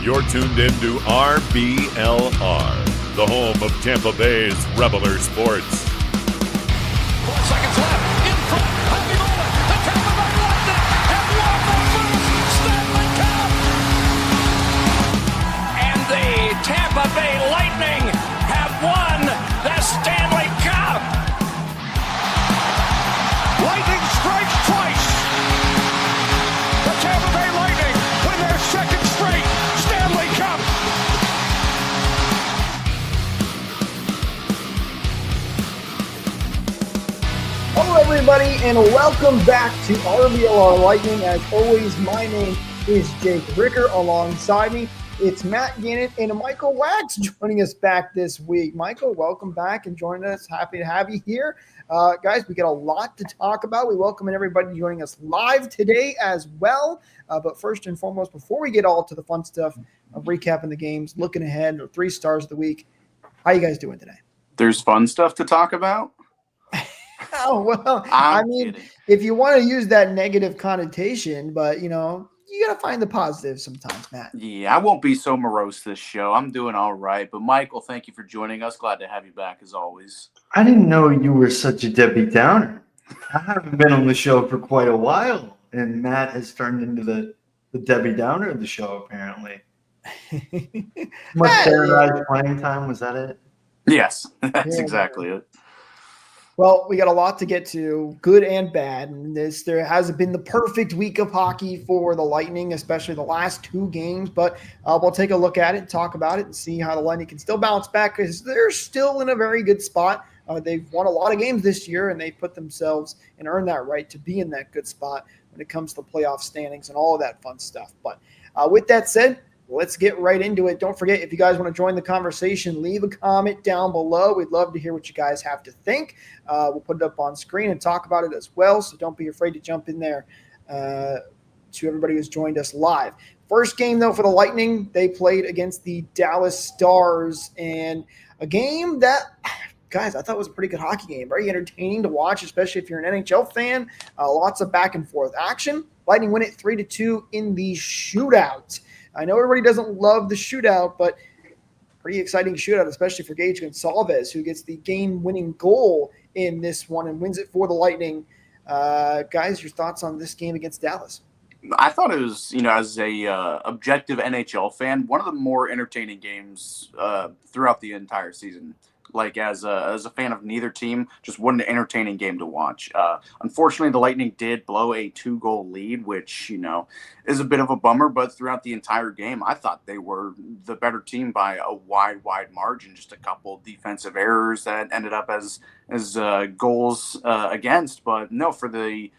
You're tuned into RBLR, the home of Tampa Bay's RBLR Sports. 4 seconds left. In front. Happy moment. The Tampa Bay Lightning have won the first Stanley Cup. And the Tampa Bay Lightning have won the Stanley Cup. Lightning strikes twice. The Tampa Bay Lightning win their second straight Stanley Cup. Hello, everybody, and welcome back to RBLR Lightning. As always, my name is Jake Ricker. Alongside me, it's Matt Gannett and Michael Wax joining us back this week. Michael, welcome back and joining us. Happy to have you here. Guys, we got a lot to talk about. We welcome everybody joining us live today as well. But first and foremost, before we get all to the fun stuff of recapping the games, looking ahead, or 3 stars of the week, how you guys doing today? There's fun stuff to talk about? Oh, well, I mean, kidding. If you want to use that negative connotation, but, you got to find the positive sometimes, Matt. Yeah, I won't be so morose this show. I'm doing all right. But, Michael, thank you for joining us. Glad to have you back as always. I didn't know you were such a Debbie Downer. I haven't been on the show for quite a while, and Matt has turned into the Debbie Downer of the show, apparently. Much standardized playing time, was that it? Yes, that's exactly it. Well, we got a lot to get to, good and bad. And there hasn't been the perfect week of hockey for the Lightning, especially the last 2 games. But we'll take a look at it, talk about it, and see how the Lightning can still bounce back because they're still in a very good spot. They've won a lot of games this year, and they put themselves and earned that right to be in that good spot when it comes to the playoff standings and all of that fun stuff. But with that said, let's get right into it. Don't forget, if you guys want to join the conversation, leave a comment down below. We'd love to hear what you guys have to think. We'll put it up on screen and talk about it as well, so don't be afraid to jump in there to everybody who's joined us live. First game, though, for the Lightning, they played against the Dallas Stars, and a game that, guys, I thought was a pretty good hockey game. Very entertaining to watch, especially if you're an NHL fan. Lots of back-and-forth action. Lightning win it 3-2 in the shootout. I know everybody doesn't love the shootout, but pretty exciting shootout, especially for Gage Gonsalves, who gets the game-winning goal in this one and wins it for the Lightning. Guys, your thoughts on this game against Dallas? I thought it was, as a objective NHL fan, one of the more entertaining games throughout the entire season. Like, as a fan of neither team, just what an entertaining game to watch. Unfortunately, the Lightning did blow a 2-goal lead, which, is a bit of a bummer. But throughout the entire game, I thought they were the better team by a wide margin. Just a couple defensive errors that ended up as goals against. But no, for the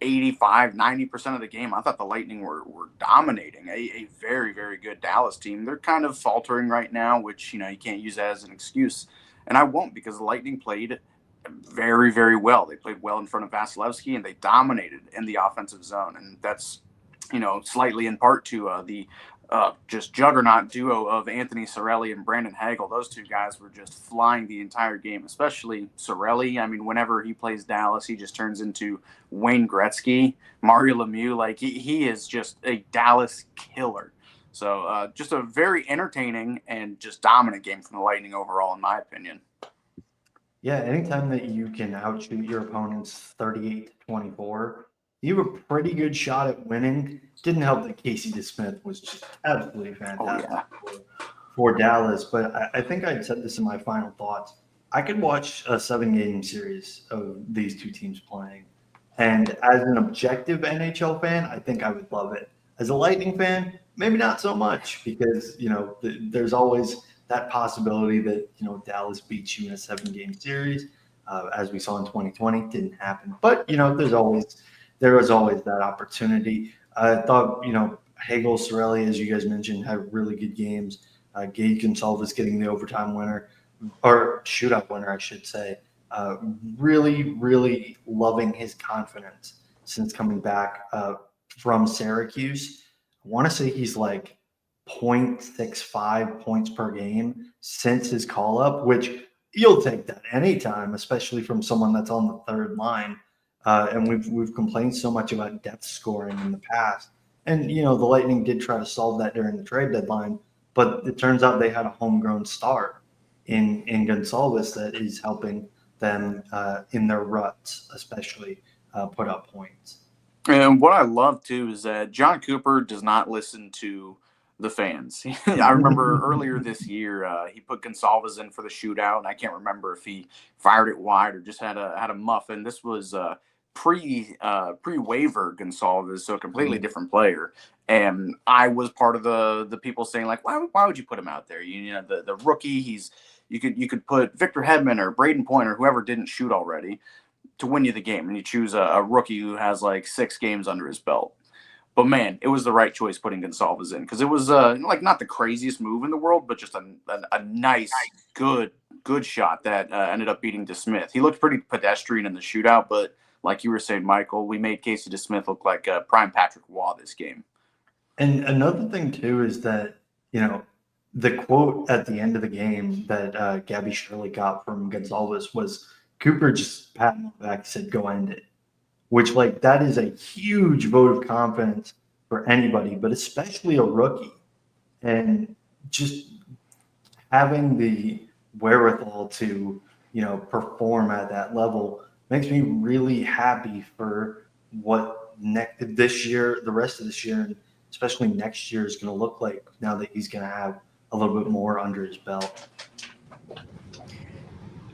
85-90% of the game, I thought the Lightning were dominating a very, very good Dallas team. They're kind of faltering right now, which, you can't use that as an excuse. And I won't, because the Lightning played very, very well. They played well in front of Vasilevsky, and they dominated in the offensive zone. And that's, slightly in part to the just juggernaut duo of Anthony Cirelli and Brandon Hagel. Those 2 guys were just flying the entire game, especially Cirelli. I mean, whenever he plays Dallas, he just turns into Wayne Gretzky, Mario Lemieux. Like, he is just a Dallas killer. So just a very entertaining and just dominant game from the Lightning overall, in my opinion. Yeah, anytime that you can outshoot your opponents 38-24, you have a pretty good shot at winning. Didn't help that Casey DeSmith was just absolutely fantastic for Dallas. But I think I said this in my final thoughts. I could watch a 7-game series of these 2 teams playing. And as an objective NHL fan, I think I would love it. As a Lightning fan, maybe not so much, because, there's always that possibility that, Dallas beats you in a 7-game series. As we saw in 2020, didn't happen. But, there was always that opportunity. I thought, Hagel, Cirelli, as you guys mentioned, had really good games. Gage Gonsalves getting the overtime winner, or shootout winner, I should say. Really, really loving his confidence since coming back from Syracuse. I want to say he's like 0.65 points per game since his call-up, which you'll take that anytime, especially from someone that's on the 3rd line. And we've complained so much about depth scoring in the past. And, the Lightning did try to solve that during the trade deadline, but it turns out they had a homegrown star in Gonçalves that is helping them in their ruts, especially put up points. And what I love, too, is that John Cooper does not listen to the fans. I remember earlier this year, he put Gonçalves in for the shootout, and I can't remember if he fired it wide or just had a muffin. This was pre-waiver Gonçalves, so a completely different player. And I was part of the people saying, like, why would you put him out there? The rookie, you could put Victor Hedman or Braden Point or whoever didn't shoot already to win you the game, and you choose a rookie who has like 6 games under his belt. But man, it was the right choice putting Gonçalves in, because it was like not the craziest move in the world, but just a nice, good shot that ended up beating DeSmith. He looked pretty pedestrian in the shootout, but like you were saying, Michael, we made Casey DeSmith look like prime Patrick Waugh this game. And another thing too is that the quote at the end of the game that Gabby Shirley got from Gonçalves was, Cooper just pat him on the back and said, "Go end it," which, like, that is a huge vote of confidence for anybody, but especially a rookie. And just having the wherewithal to, perform at that level makes me really happy for what this year, the rest of this year, and especially next year is going to look like now that he's going to have a little bit more under his belt.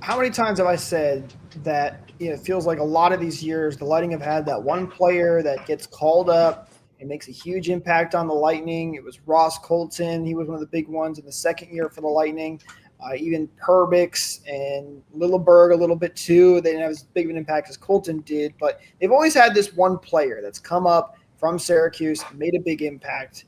How many times have I said that it feels like a lot of these years the Lightning have had that one player that gets called up and makes a huge impact on the Lightning? It was Ross Colton. He was one of the big ones in the second year for the Lightning. Even Perbix and Lilleberg a little bit too. They didn't have as big of an impact as Colton did, but they've always had this one player that's come up from Syracuse and made a big impact.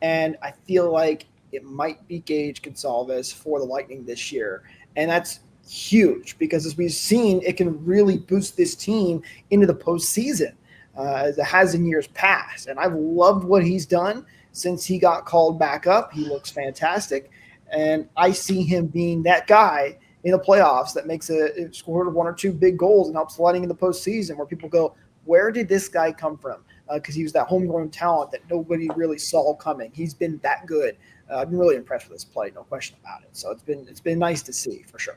And I feel like it might be Gage Gonçalves for the Lightning this year. And that's huge, because as we've seen, it can really boost this team into the postseason as it has in years past. And I've loved what he's done since he got called back up. He looks fantastic. And I see him being that guy in the playoffs that makes scored 1 or 2 big goals and helps the Lightning in the postseason, where people go, where did this guy come from? Because he was that homegrown talent that nobody really saw coming. He's been that good. I've been really impressed with his play, no question about it. So it's been nice to see, for sure.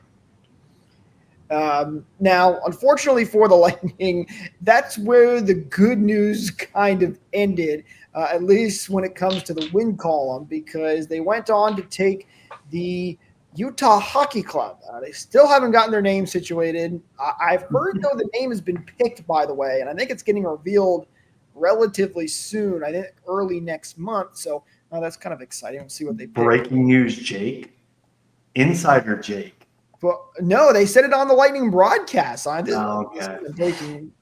Now, unfortunately for the Lightning, that's where the good news kind of ended, at least when it comes to the win column, because they went on to take the Utah Hockey Club. They still haven't gotten their name situated. I've heard, though, the name has been picked, by the way, and I think it's getting revealed relatively soon. I think early next month. So that's kind of exciting. We'll see what they pick. Breaking news, Jake. Insider Jake. Well, no, they said it on the Lightning broadcast. Okay.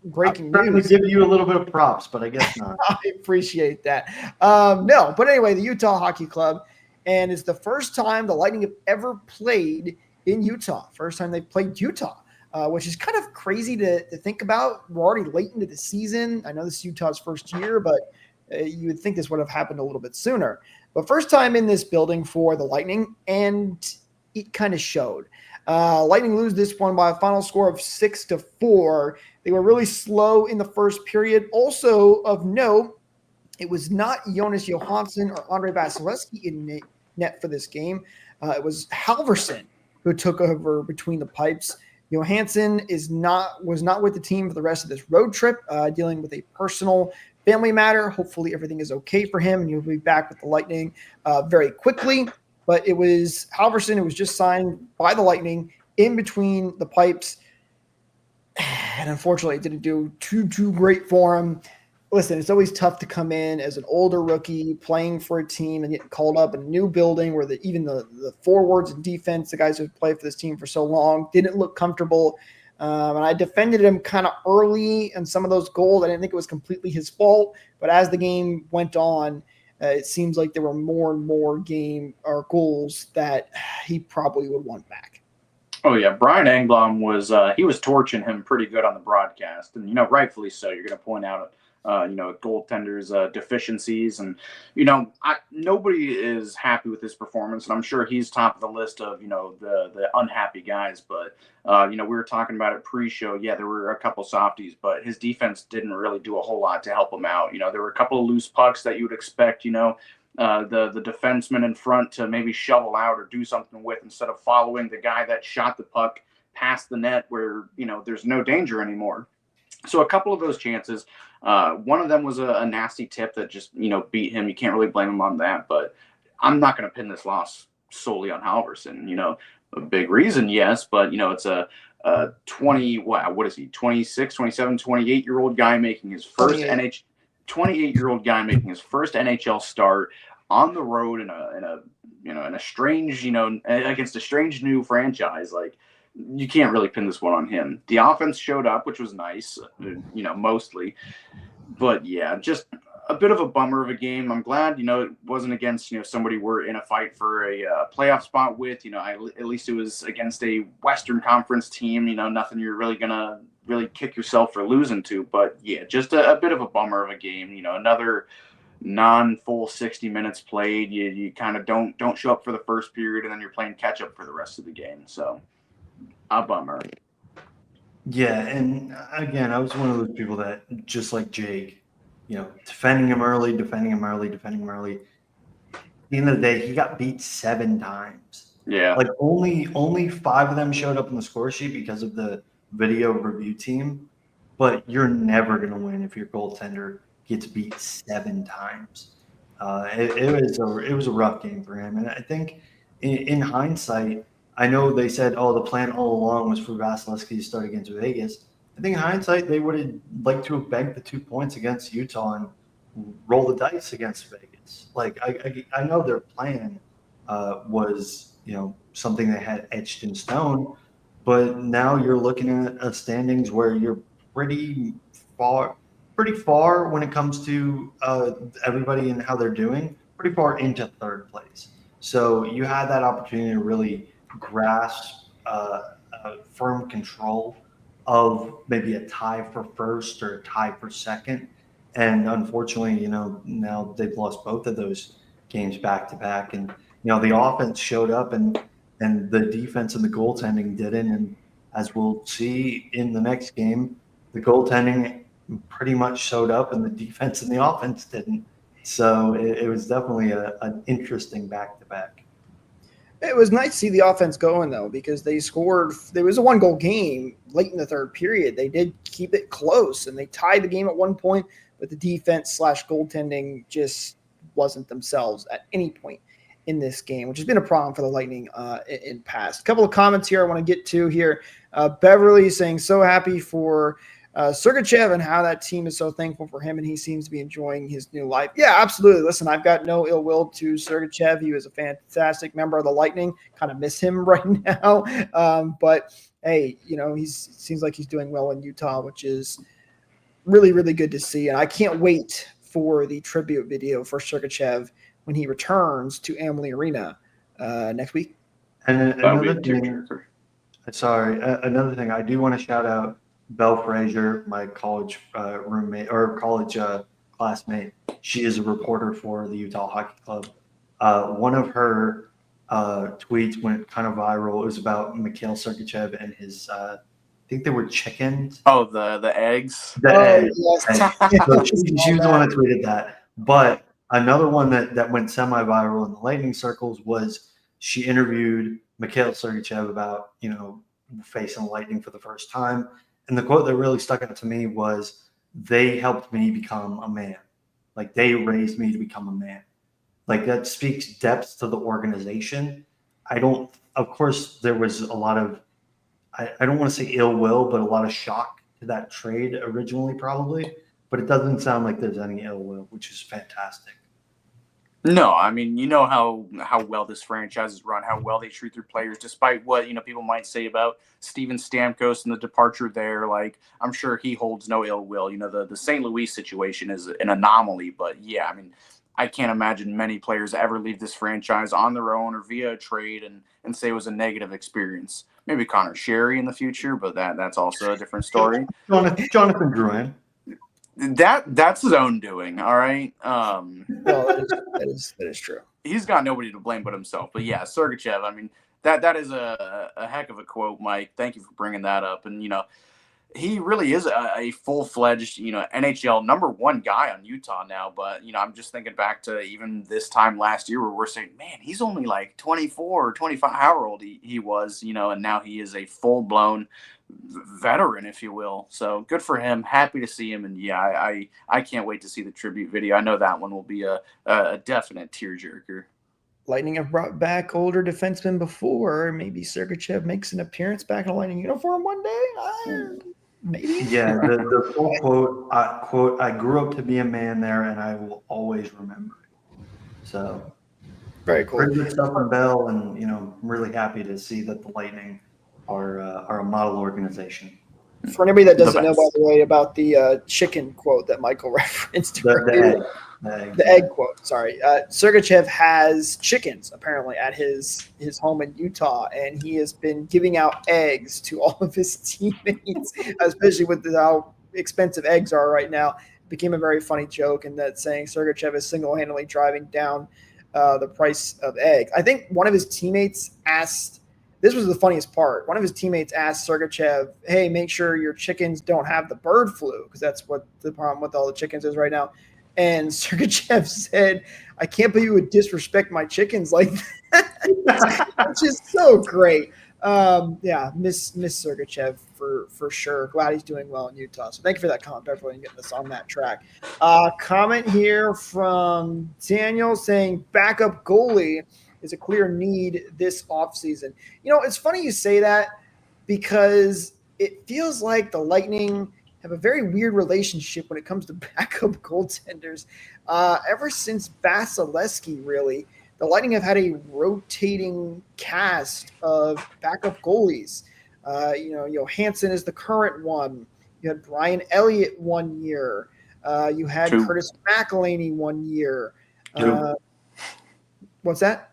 Breaking I'm trying news. to give you a little bit of props, but I guess not. I appreciate that. No, but anyway, the Utah Hockey Club, and it's the first time the Lightning have ever played in Utah. First time they played Utah, which is kind of crazy to think about. We're already late into the season. I know this is Utah's first year, but you would think this would have happened a little bit sooner. But first time in this building for the Lightning, and it kind of showed. Lightning lose this one by a final score of 6-4. They were really slow in the first period. Also of note, it was not Jonas Johansson or Andre Vasilevsky in net for this game. It was Halverson who took over between the pipes. Johansson was not with the team for the rest of this road trip, dealing with a personal family matter. Hopefully everything is okay for him, and he'll be back with the Lightning very quickly. But it was Halverson who was just signed by the Lightning in between the pipes. And unfortunately, it didn't do too great for him. Listen, it's always tough to come in as an older rookie playing for a team and get called up in a new building where even the forwards and defense, the guys who played for this team for so long, didn't look comfortable. And I defended him kind of early on some of those goals. I didn't think it was completely his fault. But as the game went on, it seems like there were more and more goals that he probably would want back. Oh yeah, Brian Engblom was torching him pretty good on the broadcast, and rightfully so. You're going to point out goaltenders' deficiencies. And, nobody is happy with his performance. And I'm sure he's top of the list of, the unhappy guys. But, we were talking about it pre-show. Yeah, there were a couple softies, but his defense didn't really do a whole lot to help him out. There were a couple of loose pucks that you would expect, the defenseman in front to maybe shovel out or do something with, instead of following the guy that shot the puck past the net where, there's no danger anymore. So a couple of those chances, one of them was a nasty tip that just, beat him. You can't really blame him on that, but I'm not going to pin this loss solely on Halverson. A big reason, yes, but, it's a 26, 27, 28-year-old guy making his first 28-year-old guy making his first NHL start on the road in a strange, against a strange new franchise. Like, you can't really pin this one on him. The offense showed up, which was nice, mostly. But yeah, just a bit of a bummer of a game. I'm glad, it wasn't against, somebody we're in a fight for a playoff spot with. At least it was against a Western Conference team. Nothing you're really gonna kick yourself for losing to. But yeah, just a bit of a bummer of a game. Another non-full 60 minutes played. You kind of don't show up for the first period, and then you're playing catch up for the rest of the game. So a bummer. Yeah, and again, I was one of those people that, just like Jake, defending him early. At the end of the day, he got beat 7 times. Yeah. Like only 5 of them showed up in the score sheet because of the video review team. But you're never going to win if your goaltender gets beat 7 times. It was a rough game for him. And I think in hindsight, I know they said, the plan all along was for Vasilevsky to start against Vegas. I think in hindsight, they would have liked to have banked the 2 points against Utah and roll the dice against Vegas. Like, I know their plan was, something they had etched in stone, but now you're looking at a standings where you're pretty far when it comes to everybody and how they're doing, pretty far into 3rd place. So you had that opportunity to really grasp firm control of maybe a tie for first or a tie for second. And unfortunately, now they've lost both of those games back to back. And, the offense showed up and the defense and the goaltending didn't. And as we'll see in the next game, the goaltending pretty much showed up and the defense and the offense didn't. So it was definitely an interesting back to back. It was nice to see the offense going, though, because they scored. There was a 1-goal game late in the 3rd period. They did keep it close, and they tied the game at one point, but the defense/goaltending just wasn't themselves at any point in this game, which has been a problem for the Lightning in past. A couple of comments here I want to get to here. Beverly saying, so happy for Sergachev and how that team is so thankful for him, and he seems to be enjoying his new life. Yeah, absolutely. Listen, I've got no ill will to Sergachev. He was a fantastic member of the Lightning. Kind of miss him right now. But hey, he seems like he's doing well in Utah, which is really, really good to see. And I can't wait for the tribute video for Sergachev when he returns to Amalie Arena next week. And another thing, I do want to shout out Belle Frazier, my college roommate or college classmate. She is a reporter for the Utah Hockey Club. One of her tweets went kind of viral. It was about Mikhail Sergachev and his, I think they were chickens. Oh, the eggs. The eggs. Yes. So she was the one that tweeted that. But another one that went semi-viral in the Lightning circles was she interviewed Mikhail Sergachev about, facing the Lightning for the first time. And the quote that really stuck out to me was, they helped me become a man. Like, they raised me to become a man. Like, that speaks depth to the organization. Of course, there was a lot of, I don't want to say ill will, but a lot of shock to that trade originally, probably. But it doesn't sound like there's any ill will, which is fantastic. No, I mean, how well this franchise is run, how well they treat their players, despite what, people might say about Steven Stamkos and the departure there. Like, I'm sure he holds no ill will. The St. Louis situation is an anomaly, but yeah, I mean, I can't imagine many players ever leave this franchise on their own or via a trade and say it was a negative experience. Maybe Connor Sherry in the future, but that's also a different story. Jonathan Drouin. That's his own doing. All right. No, that is true. He's got nobody to blame but himself. But yeah, Sergachev. I mean, that is a heck of a quote, Mike. Thank you for bringing that up. And he really is a full-fledged, NHL #1 guy on Utah now. But, I'm just thinking back to even this time last year where we're saying, man, he's only like 24 or 25, however old he was, and now he is a full-blown veteran, if you will. So good for him. Happy to see him. And, yeah, I can't wait to see the tribute video. I know that one will be a definite tearjerker. Lightning have brought back older defensemen before. Maybe Sergachev makes an appearance back in a Lightning uniform one day. Maybe. Yeah, the full quote, I grew up to be a man there, and I will always remember it. So, very cool. Pretty good stuff from Bell, and I'm really happy to see that the Lightning are a model organization. For anybody that doesn't know, by the way, about the chicken quote that Michael referenced, the egg quote. Sorry, Sergachev has chickens apparently at his home in Utah, and he has been giving out eggs to all of his teammates, especially with how expensive eggs are right now. It became a very funny joke, and that saying Sergachev is single-handedly driving down the price of eggs. I think one of his teammates asked. This was the funniest part. One of his teammates asked Sergachev, hey, make sure your chickens don't have the bird flu, because that's what the problem with all the chickens is right now. And Sergachev said, I can't believe you would disrespect my chickens like that. Which is so great. Miss Sergachev for sure. Glad he's doing well in Utah. So thank you for that comment, everyone, getting us on that track. Comment here from Daniel saying backup goalie is a clear need this offseason. It's funny you say that because it feels like the Lightning have a very weird relationship when it comes to backup goaltenders. Ever since Vasilevsky, really, the Lightning have had a rotating cast of backup goalies. Johansson is the current one. You had Brian Elliott 1 year. You had Curtis McElhinney 1 year. What's that?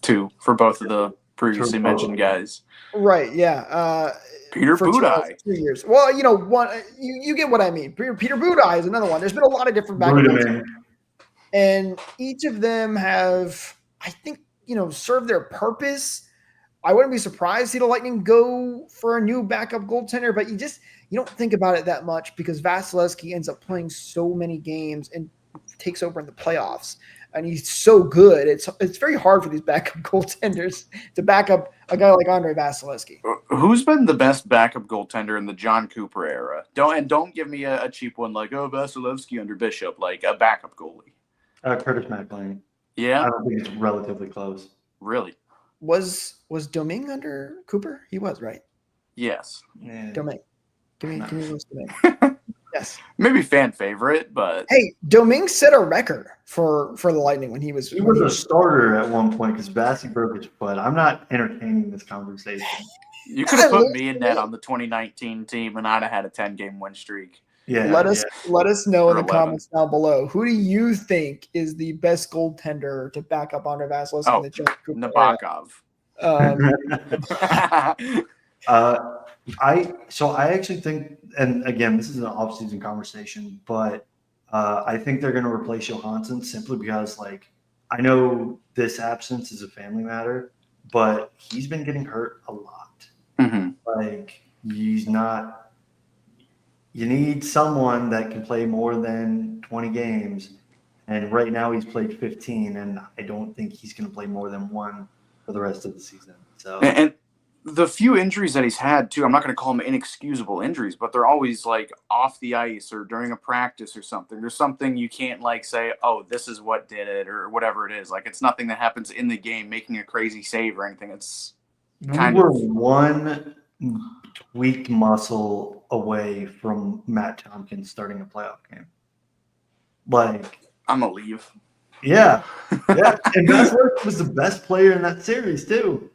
2 for both of the previously mentioned guys. Right, yeah. Peter Budaj. 2 years. Well, one you get what I mean. Peter Budaj is another one. There's been a lot of different backups. And each of them have, I think, served their purpose. I wouldn't be surprised to see the Lightning go for a new backup goaltender, but you don't think about it that much because Vasilevsky ends up playing so many games and takes over in the playoffs. And he's so good. It's very hard for these backup goaltenders to back up a guy like Andrei Vasilevsky. Who's been the best backup goaltender in the John Cooper era? Don't give me a cheap one like Vasilevsky under Bishop, like a backup goalie. Curtis McElhinney. Yeah, I don't think it's relatively close. Really? Was Domingue under Cooper? He was, right? Yes. Yeah. Domingue. Give me Domingue. Yes. Maybe fan favorite, but hey, Domingue set a record for the Lightning when he was. He was a starter at one point because Bassey broke his foot. I'm not entertaining this conversation. You could have put me and Ned on the 2019 team, and I'd have had a 10-game win streak. Yeah. Let us know in the comments down below. Who do you think is the best goaltender to back up Andrei Vasilevsky in the John Cooper Nabokov. I actually think, and again, this is an off-season conversation, but I think they're going to replace Johansson simply because, I know this absence is a family matter, but he's been getting hurt a lot. Mm-hmm. He's not. You need someone that can play more than 20 games, and right now he's played 15, and I don't think he's going to play more than 1 for the rest of the season. So. And the few injuries that he's had, too, I'm not going to call them inexcusable injuries, but they're always, off the ice or during a practice or something. There's something you can't, say, oh, this is what did it or whatever it is. It's nothing that happens in the game making a crazy save or anything. It's kind of one tweaked muscle away from Matt Tompkins starting a playoff game. I'm going to leave. Yeah. Yeah. And Vasilevsky was the best player in that series, too.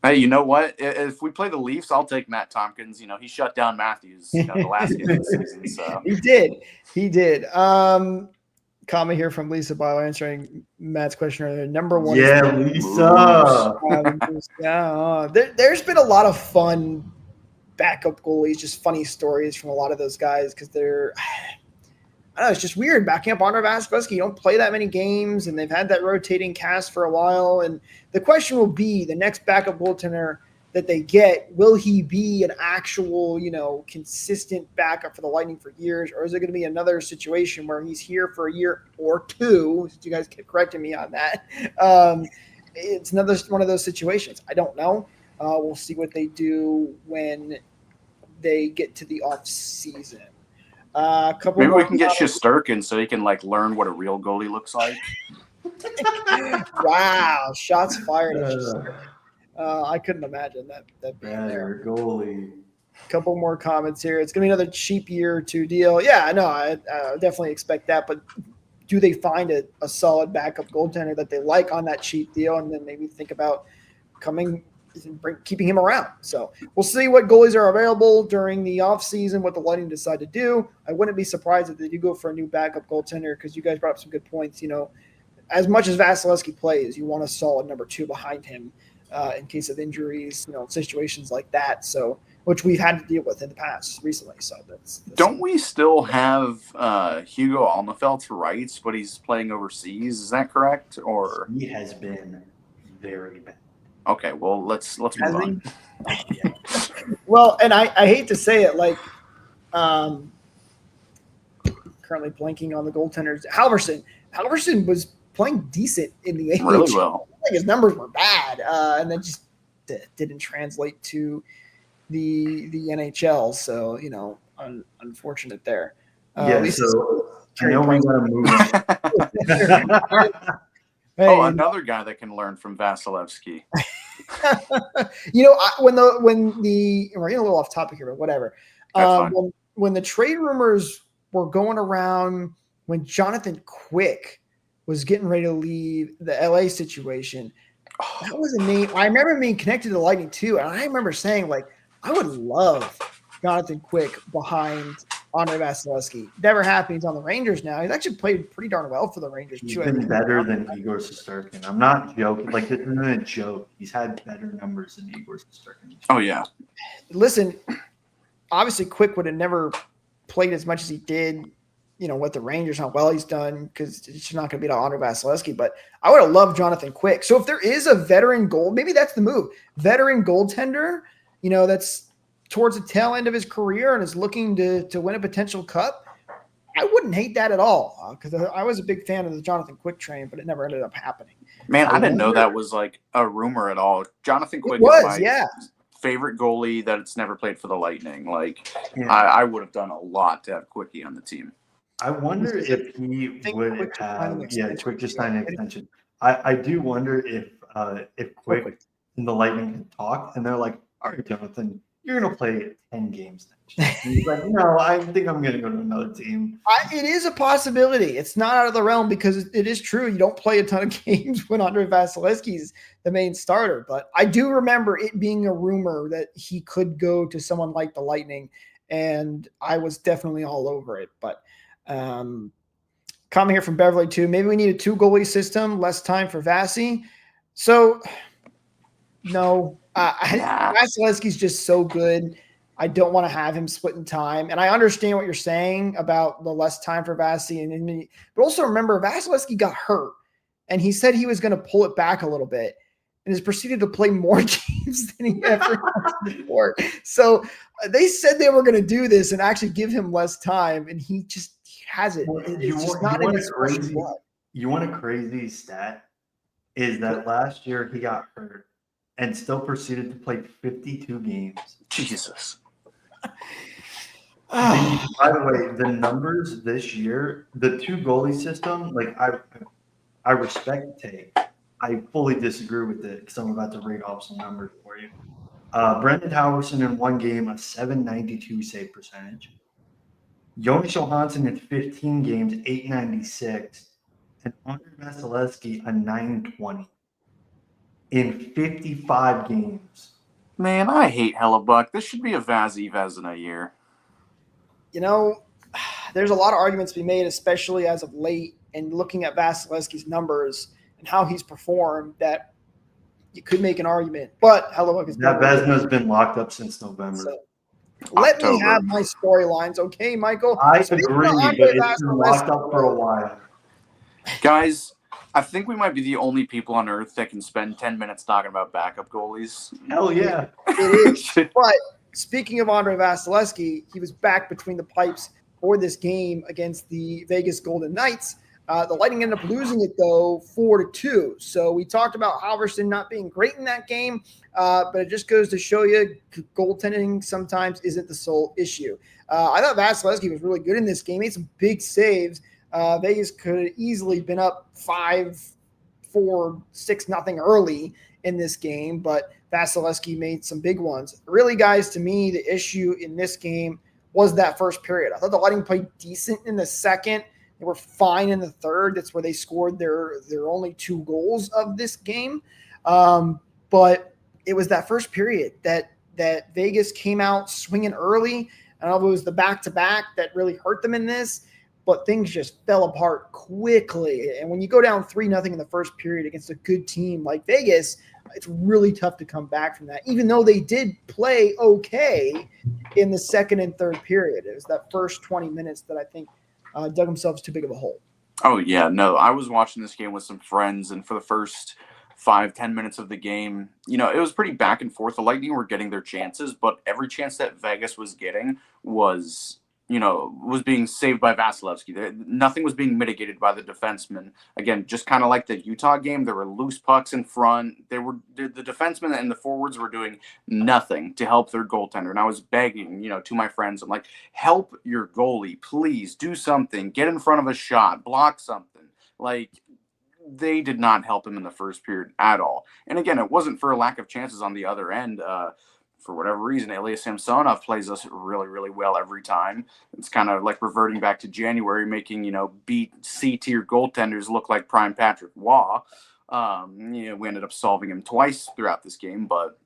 Hey, you know what? If we play the Leafs, I'll take Matt Tompkins. He shut down Matthews the last game of the season. So He did. Comment here from Lisa by answering Matt's question earlier. Number 1. Yeah, Lisa. There's been a lot of fun backup goalies, just funny stories from a lot of those guys because don't know, it's just weird backing up Andre Vasilevsky. You don't play that many games, and they've had that rotating cast for a while. And the question will be, the next backup goaltender that they get, will he be an actual, consistent backup for the Lightning for years, or is it going to be another situation where he's here for a year or two? You guys kept correcting me on that. It's another one of those situations. I don't know. We'll see what they do when they get to the off season. Maybe we can get Shesterkin so he can learn what a real goalie looks like. Wow, shots fired at Shesterkin. I couldn't imagine that being there. Goalie. A couple more comments here. It's going to be another cheap year or two deal. Yeah, I know. I definitely expect that. But do they find a solid backup goaltender that they like on that cheap deal, and then maybe think about keeping him around? So we'll see what goalies are available during the offseason, what the Lightning decide to do. I wouldn't be surprised if they do go for a new backup goaltender, because you guys brought up some good points. As much as Vasilevsky plays, you want a solid number two behind him in case of injuries, situations like that. So, which we've had to deal with in the past recently. So that's don't we still have Hugo Alnefeld's rights, but he's playing overseas? Is that correct? Or he has been very bad. Okay, well let's move on. Well, and I hate to say it, currently blanking on the goaltenders. Halverson was playing decent in the AHL. Really well. His numbers were bad, and then just didn't translate to the NHL. So unfortunate there. So I know we got to move. Another guy that can learn from Vasilevsky. When we're getting a little off topic here, but whatever. When the trade rumors were going around, when Jonathan Quick was getting ready to leave the LA situation, that was a name. I remember being connected to the Lightning too, and I remember saying I would love Jonathan Quick behind Andre Vasilevsky. Never happened. He's on the Rangers now. He's actually played pretty darn well for the Rangers He's too. been better than Igor Shesterkin. I'm not joking. This isn't a joke. He's had better numbers than Igor Shesterkin. Oh yeah. Listen, obviously Quick would have never played as much as he did, with the Rangers, how well he's done, because it's not going to beat Andre Vasilevsky. But I would have loved Jonathan Quick. So if there is a veteran goal, maybe that's the move. Veteran goaltender, that's towards the tail end of his career and is looking to win a potential cup, I wouldn't hate that at all, because I was a big fan of the Jonathan Quick train, but it never ended up happening. Man, I didn't know that was a rumor at all. Jonathan Quick is my favorite goalie that's never played for the Lightning. I would have done a lot to have Quickie on the team. I wonder if he would have Quick just signed an extension. I do wonder if Quick and the Lightning can talk, and they're like, all right, Jonathan, you're going to play 10 games next year. And he's like, no, I think I'm going to go to another team. It is a possibility. It's not out of the realm, because it is true. You don't play a ton of games when Andre Vasilevsky's the main starter. But I do remember it being a rumor that he could go to someone like the Lightning, and I was definitely all over it. But comment here from Beverly too. Maybe we need a 2-goalie system, less time for Vasi. So no. Vasilevsky's just so good. I don't want to have him splitting time. And I understand what you're saying about the less time for Vasi. But also remember, Vasilevsky got hurt, and he said he was going to pull it back a little bit, and has proceeded to play more games than he ever has before. So they said they were going to do this and actually give him less time, and he just hasn't. It's just not in his blood. You want a crazy stat? Is that last year he got hurt and still proceeded to play 52 games. Jesus. By the way, the numbers this year, the 2-goalie system, I respect the take. I fully disagree with it, because I'm about to read off some numbers for you. Brendan Halverson in one game, a .792 save percentage. Jonas Johansson in 15 games, .896. And Andre Vasilevsky, a .920. In 55 games. Man, I hate Hellebuck. This should be a Vezina year. There's a lot of arguments to be made, especially as of late, and looking at Vasilevsky's numbers and how he's performed, that you could make an argument. But Hellebuck is that Vezina's been locked up since November. So, Let me October. have my storylines, okay, Michael? I Speaking agree, of but Andre it's been locked Vasilevsky, up for a while. Guys, I think we might be the only people on earth that can spend 10 minutes talking about backup goalies. Hell yeah. it is. But speaking of Andre Vasilevsky, he was back between the pipes for this game against the Vegas Golden Knights. The Lightning ended up losing it, though, 4-2. So we talked about Halverson not being great in that game, but it just goes to show you goaltending sometimes isn't the sole issue. I thought Vasilevsky was really good in this game. He made some big saves. Vegas could have easily been up 5-4, 6-0 early in this game, but Vasilevsky made some big ones. Really, guys, to me, the issue in this game was that first period. I thought the Lightning played decent in the second. They were fine in the third. That's where they scored their only 2 goals of this game. But it was that first period that Vegas came out swinging early. I don't know if it was the back-to-back that really hurt them in this, but things just fell apart quickly. And when you go down 3-0 in the first period against a good team like Vegas, it's really tough to come back from that, even though they did play okay in the second and third period. It was that first 20 minutes that I think dug themselves too big of a hole. Oh, yeah. No, I was watching this game with some friends, and for the first 5-10 minutes of the game, it was pretty back and forth. The Lightning were getting their chances, but every chance that Vegas was getting was being saved by Vasilevsky. Nothing was being mitigated by the defensemen. Again, just kind of like the Utah game, there were loose pucks in front. The defensemen and the forwards were doing nothing to help their goaltender. And I was begging, to my friends, I'm like, help your goalie, please do something. Get in front of a shot, block something. Like, they did not help him in the first period at all. And again, it wasn't for a lack of chances on the other end. For whatever reason, Ilya Samsonov plays us really, really well every time. It's kind of like reverting back to January, making, beat C-tier goaltenders look like prime Patrick Waugh. We ended up solving him twice throughout this game, but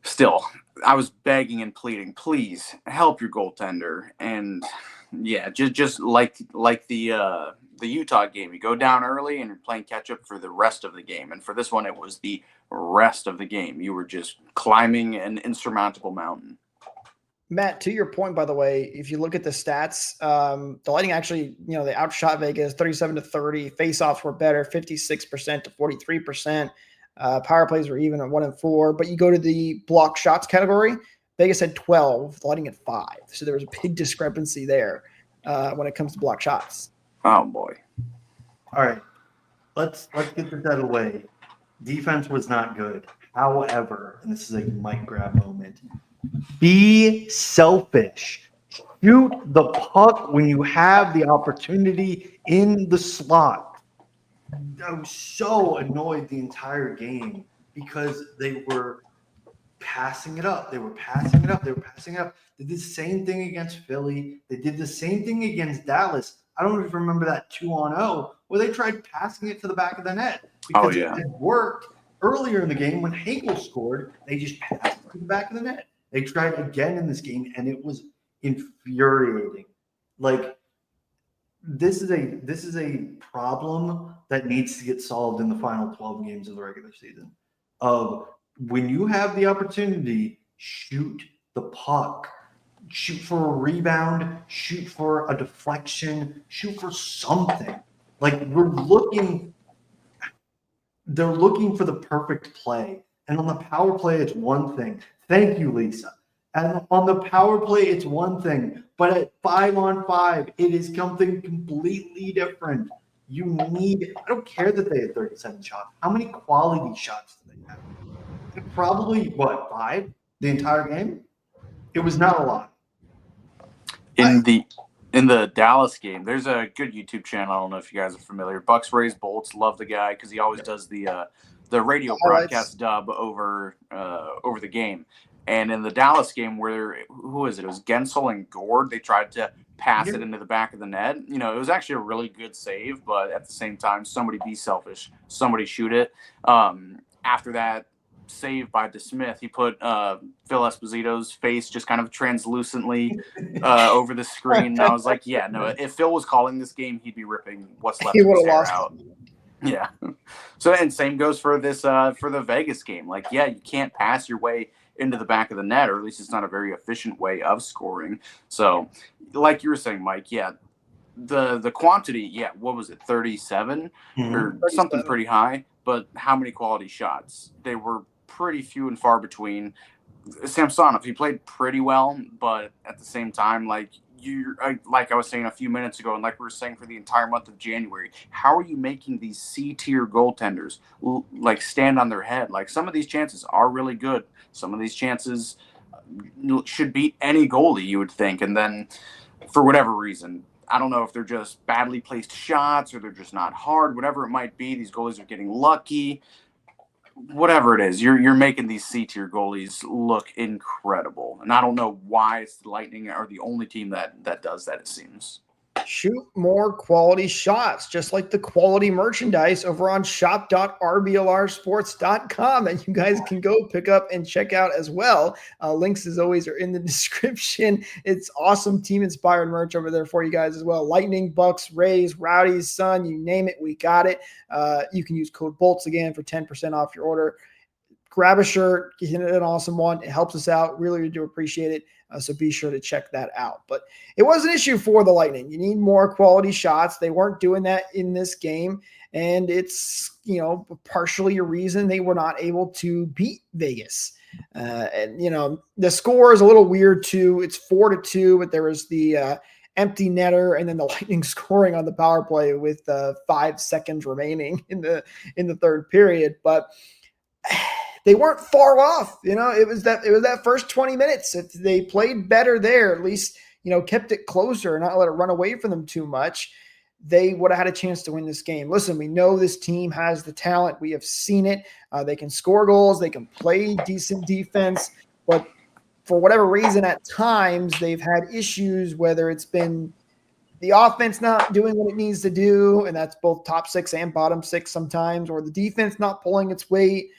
still, I was begging and pleading, please help your goaltender. And yeah, just like the Utah game, you go down early and you're playing catch up for the rest of the game. And for this one, it was the rest of the game. You were just climbing an insurmountable mountain. Matt, to your point, by the way, if you look at the stats, the Lightning actually, they outshot Vegas 37-30. Faceoffs were better, 56% to 43%. Power plays were even at 1-4. But you go to the block shots category, Vegas had 12, the Lightning had 5. So there was a big discrepancy there when it comes to block shots. Oh boy! All right, let's get this out of the way. Defense was not good. However, and this is a mic grab moment, be selfish. Shoot the puck when you have the opportunity in the slot. I was so annoyed the entire game because they were passing it up. They did the same thing against Philly. They did the same thing against Dallas. I don't even remember that 2-on-0 where they tried passing it to the back of the net because it worked earlier in the game when Hagel scored. They just passed it to the back of the net. They tried again in this game, and it was infuriating. Like, this is a problem that needs to get solved in the final 12 games of the regular season. Of when you have the opportunity, shoot the puck. Shoot for a rebound, shoot for a deflection, shoot for something. Like, they're looking for the perfect play. And on the power play, it's one thing. Thank you, Lisa. And on the power play, it's one thing. But at 5-on-5, it is something completely different. I don't care that they had 37 shots. How many quality shots do they have? Probably, 5? The entire game? It was not a lot. In the Dallas game, there's a good YouTube channel. I don't know if you guys are familiar. Bucks Rays Bolts, love the guy because he always does the radio broadcast dub over the game. And in the Dallas game, who was it? It was Gensel and Gord. They tried to pass it into the back of the net. It was actually a really good save, but at the same time, somebody be selfish. Somebody shoot it. After that save by DeSmith, he put Phil Esposito's face just kind of translucently over the screen. And I was like, yeah, no, if Phil was calling this game, he'd be ripping what's left of his hair out. Yeah. So, and same goes for this for the Vegas game. Like, yeah, you can't pass your way into the back of the net, or at least it's not a very efficient way of scoring. So, like you were saying, Mike, yeah, the quantity, yeah, what was it, 37 or something pretty high, but how many quality shots? They were pretty few and far between. Samsonov, he played pretty well, but at the same time, like I was saying a few minutes ago, and like we were saying for the entire month of January, how are you making these C-tier goaltenders like stand on their head? Like, some of these chances are really good. Some of these chances should beat any goalie, you would think. And then for whatever reason, I don't know if they're just badly placed shots or they're just not hard, whatever it might be. These goalies are getting lucky. Whatever it is, you're making these C-tier goalies look incredible. And I don't know why it's the Lightning are the only team that does that, it seems. Shoot more quality shots, just like the quality merchandise over on shop.rblrsports.com that you guys can go pick up and check out as well. Links, as always, are in the description. It's awesome team-inspired merch over there for you guys as well. Lightning, Bucks, Rays, Rowdies, Sun, you name it, we got it. You can use code BOLTS again for 10% off your order. Grab a shirt, get an awesome one. It helps us out. Really do appreciate it. So be sure to check that out. But it was an issue for the Lightning. You need more quality shots. They weren't doing that in this game. And it's, partially a reason they were not able to beat Vegas. And the score is a little weird too. It's 4-2, but there was the empty netter and then the Lightning scoring on the power play with 5 seconds remaining in the third period. But they weren't far off. It was that first 20 minutes. If they played better there, at least, kept it closer and not let it run away from them too much, they would have had a chance to win this game. Listen, we know this team has the talent. We have seen it. They can score goals. They can play decent defense. But for whatever reason, at times, they've had issues, whether it's been the offense not doing what it needs to do, and that's both top six and bottom six sometimes, or the defense not pulling its weight.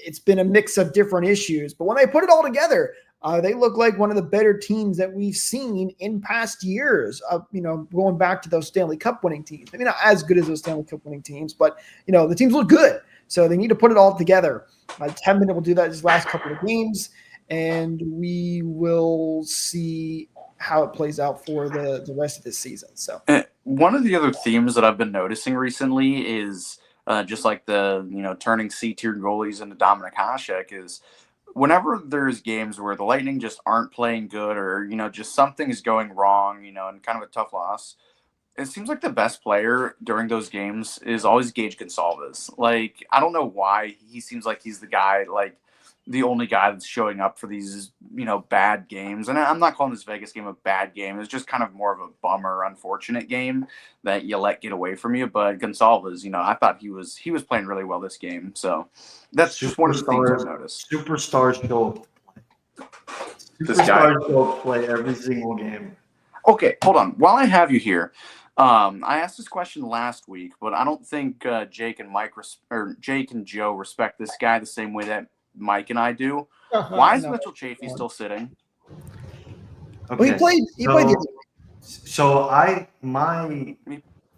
It's been a mix of different issues, but when they put it all together, they look like one of the better teams that we've seen in past years. Going back to those Stanley Cup winning teams, maybe not as good as those Stanley Cup winning teams, but the teams look good. So they need to put it all together. Tedman will do that these last couple of games, and we will see how it plays out for the rest of this season. So one of the other themes that I've been noticing recently is just like the turning C-tier goalies into Dominic Hasek, is whenever there's games where the Lightning just aren't playing good, or just something is going wrong, and kind of a tough loss, it seems like the best player during those games is always Gage Gonsalves. Like, I don't know why he seems like he's the guy, like the only guy that's showing up for these bad games. And I'm not calling this Vegas game a bad game. It's just kind of more of a bummer, unfortunate game that you let get away from you. But Gonsalves, I thought he was playing really well this game. So that's just one of the things I've noticed. Superstars show up. This guy show up play every single game. Okay, hold on. While I have you here, I asked this question last week, but I don't think Jake and Joe respect this guy the same way that Mike and I do. Why is Mitchell Chaffee still sitting? Okay. Well, he played. So my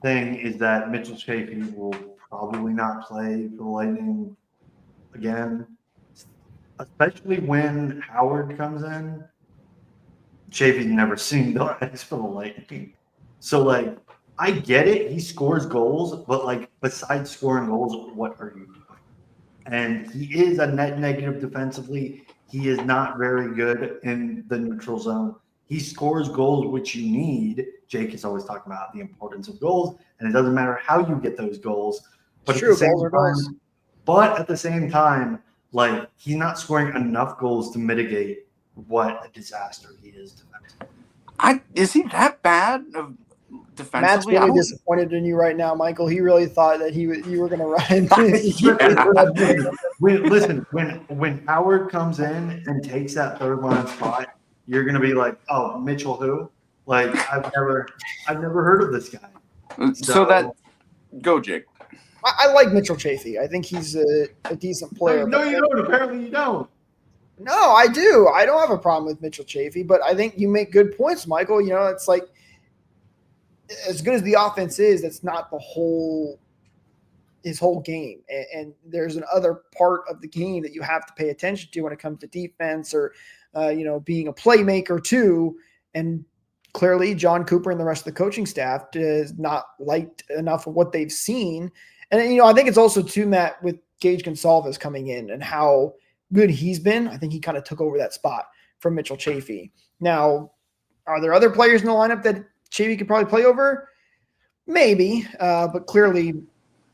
thing is that Mitchell Chaffee will probably not play for the Lightning again, especially when Howard comes in. Chaffee's never seen the ice for the Lightning, so I get it. He scores goals, but besides scoring goals, what are you doing? And he is a net negative defensively. He is not very good in the neutral zone. He scores goals, which you need. Jake is always talking about the importance of goals, and it doesn't matter how you get those goals. But True, at the same goals are time, goals. But at the same time, he's not scoring enough goals to mitigate what a disaster he is defensively. Is he that bad defensively? Matt's really disappointed in you right now, Michael. He really thought that you were going to run. When Howard comes in and takes that third line spot, you're going to be like, "Oh, Mitchell, who? I've never heard of this guy." Go, Jake. I like Mitchell Chaffee. I think he's a decent player. No, you don't. Apparently, you don't. No, I do. I don't have a problem with Mitchell Chaffee, but I think you make good points, Michael. It's like, as good as the offense is, that's not the whole his whole game. And there's another part of the game that you have to pay attention to when it comes to defense or, being a playmaker too. And clearly John Cooper and the rest of the coaching staff does not liked enough of what they've seen. And, I think it's also too, Matt, with Gage Gonsalves coming in and how good he's been. I think he kind of took over that spot from Mitchell Chafee. Now, are there other players in the lineup that Chafee could probably play over? Maybe, but clearly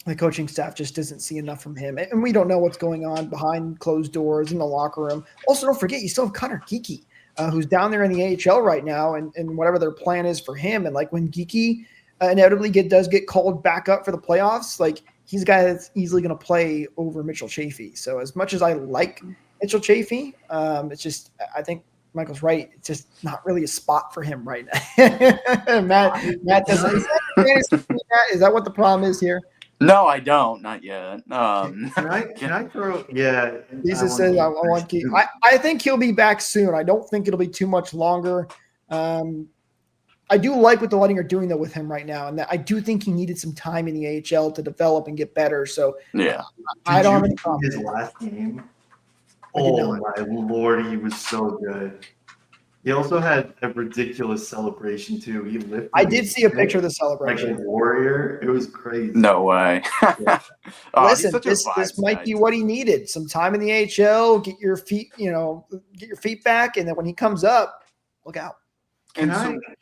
the coaching staff just doesn't see enough from him. And we don't know what's going on behind closed doors in the locker room. Also, don't forget, you still have Connor Geekie, who's down there in the AHL right now, and whatever their plan is for him. And like when Geekie inevitably does get called back up for the playoffs, like he's a guy that's easily going to play over Mitchell Chafee. So as much as I like Mitchell Chafee, it's just, I think Michael's right. It's just not really a spot for him right now. Matt doesn't. Is that what the problem is here? No, I don't. Not yet. Can I throw? Yeah. Lisa says I want Keith. I think he'll be back soon. I don't think it'll be too much longer. I do like what the Lightning are doing though with him right now, and I do think he needed some time in the AHL to develop and get better. So yeah, I don't have any problem. His last game. Oh my Lord, he was so good. He also had a ridiculous celebration too. He lifted. I did see a picture of the celebration. Like a warrior. It was crazy. No way. Listen, this might be what he needed. Some time in the AHL, get your feet back, and then when he comes up, look out. Can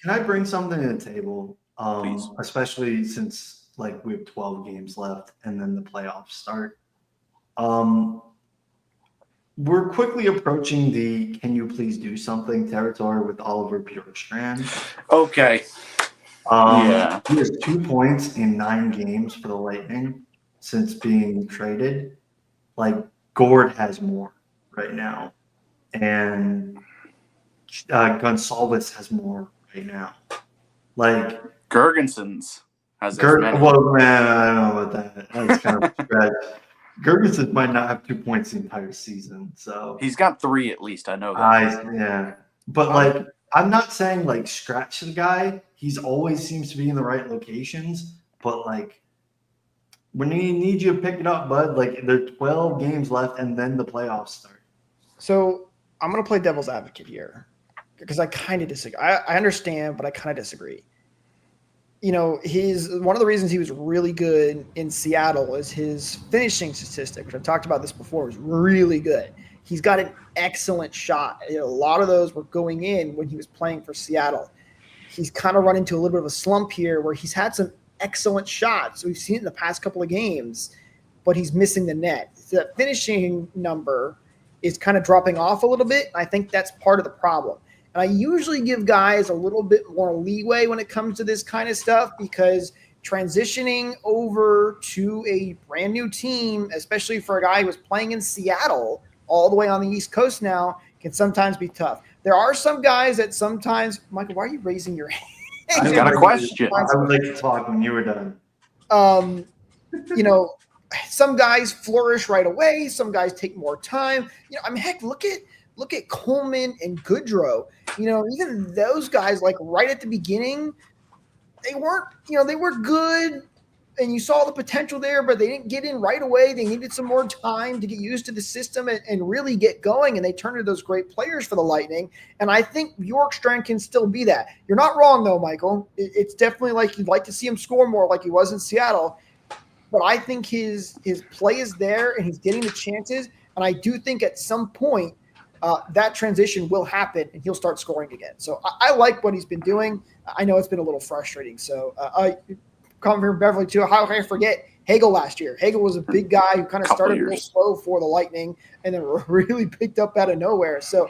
I bring something to the table? Please. Especially since like we have 12 games left and then the playoffs start. We're quickly approaching the "can you please do something" territory with Oliver Bjorkstrand. Okay. Yeah. He has 2 points in 9 games for the Lightning since being traded. Like Gord has more right now, and Gonsalves has more right now. Like Gergensons has as many. Well, man, I don't know about that. That's kind of a stretch. Gergensen might not have 2 points the entire season, so he's got 3 at least. I know that. Yeah, but like I'm not saying like scratch the guy. He's always seems to be in the right locations, but like when he needs you to pick it up, bud. Like there are 12 games left, and then the playoffs start. So I'm gonna play devil's advocate here because I kind of disagree. I understand, but I kind of disagree. One of the reasons he was really good in Seattle is his finishing statistic, which I've talked about this before, was really good. He's got an excellent shot. A lot of those were going in when he was playing for Seattle. He's kind of run into a little bit of a slump here where he's had some excellent shots. We've seen it in the past couple of games, but he's missing the net. So that finishing number is kind of dropping off a little bit. I think that's part of the problem. And I usually give guys a little bit more leeway when it comes to this kind of stuff because transitioning over to a brand new team, especially for a guy who was playing in Seattle all the way on the East Coast now, can sometimes be tough. There are some guys that sometimes – Michael, why are you raising your hand? I've got a question. I would like to talk when you were done. Some guys flourish right away. Some guys take more time. Heck, look at Coleman and Goodrow. Even those guys, like right at the beginning, they were good and you saw the potential there, but they didn't get in right away. They needed some more time to get used to the system and really get going. And they turned into those great players for the Lightning. And I think Bjorkstrand can still be that. You're not wrong though, Michael. It's definitely like you'd like to see him score more like he was in Seattle. But I think his play is there and he's getting the chances. And I do think at some point, that transition will happen and he'll start scoring again. So I like what he's been doing. I know it's been a little frustrating. So coming from Beverly too, how can I forget Hagel last year? Hagel was a big guy who kind of started a little slow for the Lightning and then really picked up out of nowhere. So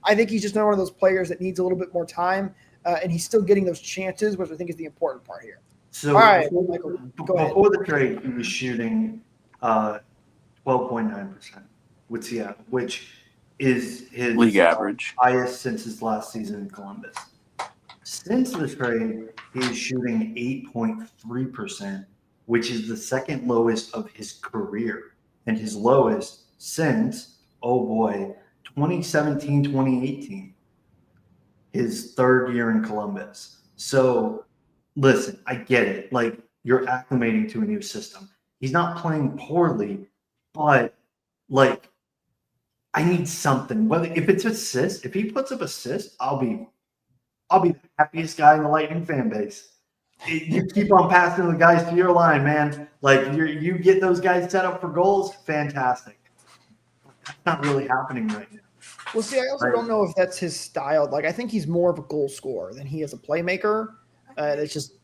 I think he's just one of those players that needs a little bit more time and he's still getting those chances, which I think is the important part here. So all right, Michael, before the trade, he was shooting 12.9% with Seattle, which is his league average, highest since his last season in Columbus. Since the trade, he is shooting 8.3%, which is the second lowest of his career, and his lowest since 2017, 2018, his third year in Columbus. So listen, I get it. Like, you're acclimating to a new system. He's not playing poorly, but like I need something. Whether if it's assist, if he puts up assist, I'll be the happiest guy in the Lightning fan base. You keep on passing the guys to your line, man. Like you get those guys set up for goals, fantastic. That's not really happening right now. Well, see, I also don't know if that's his style. Like, I think he's more of a goal scorer than he is a playmaker. It's just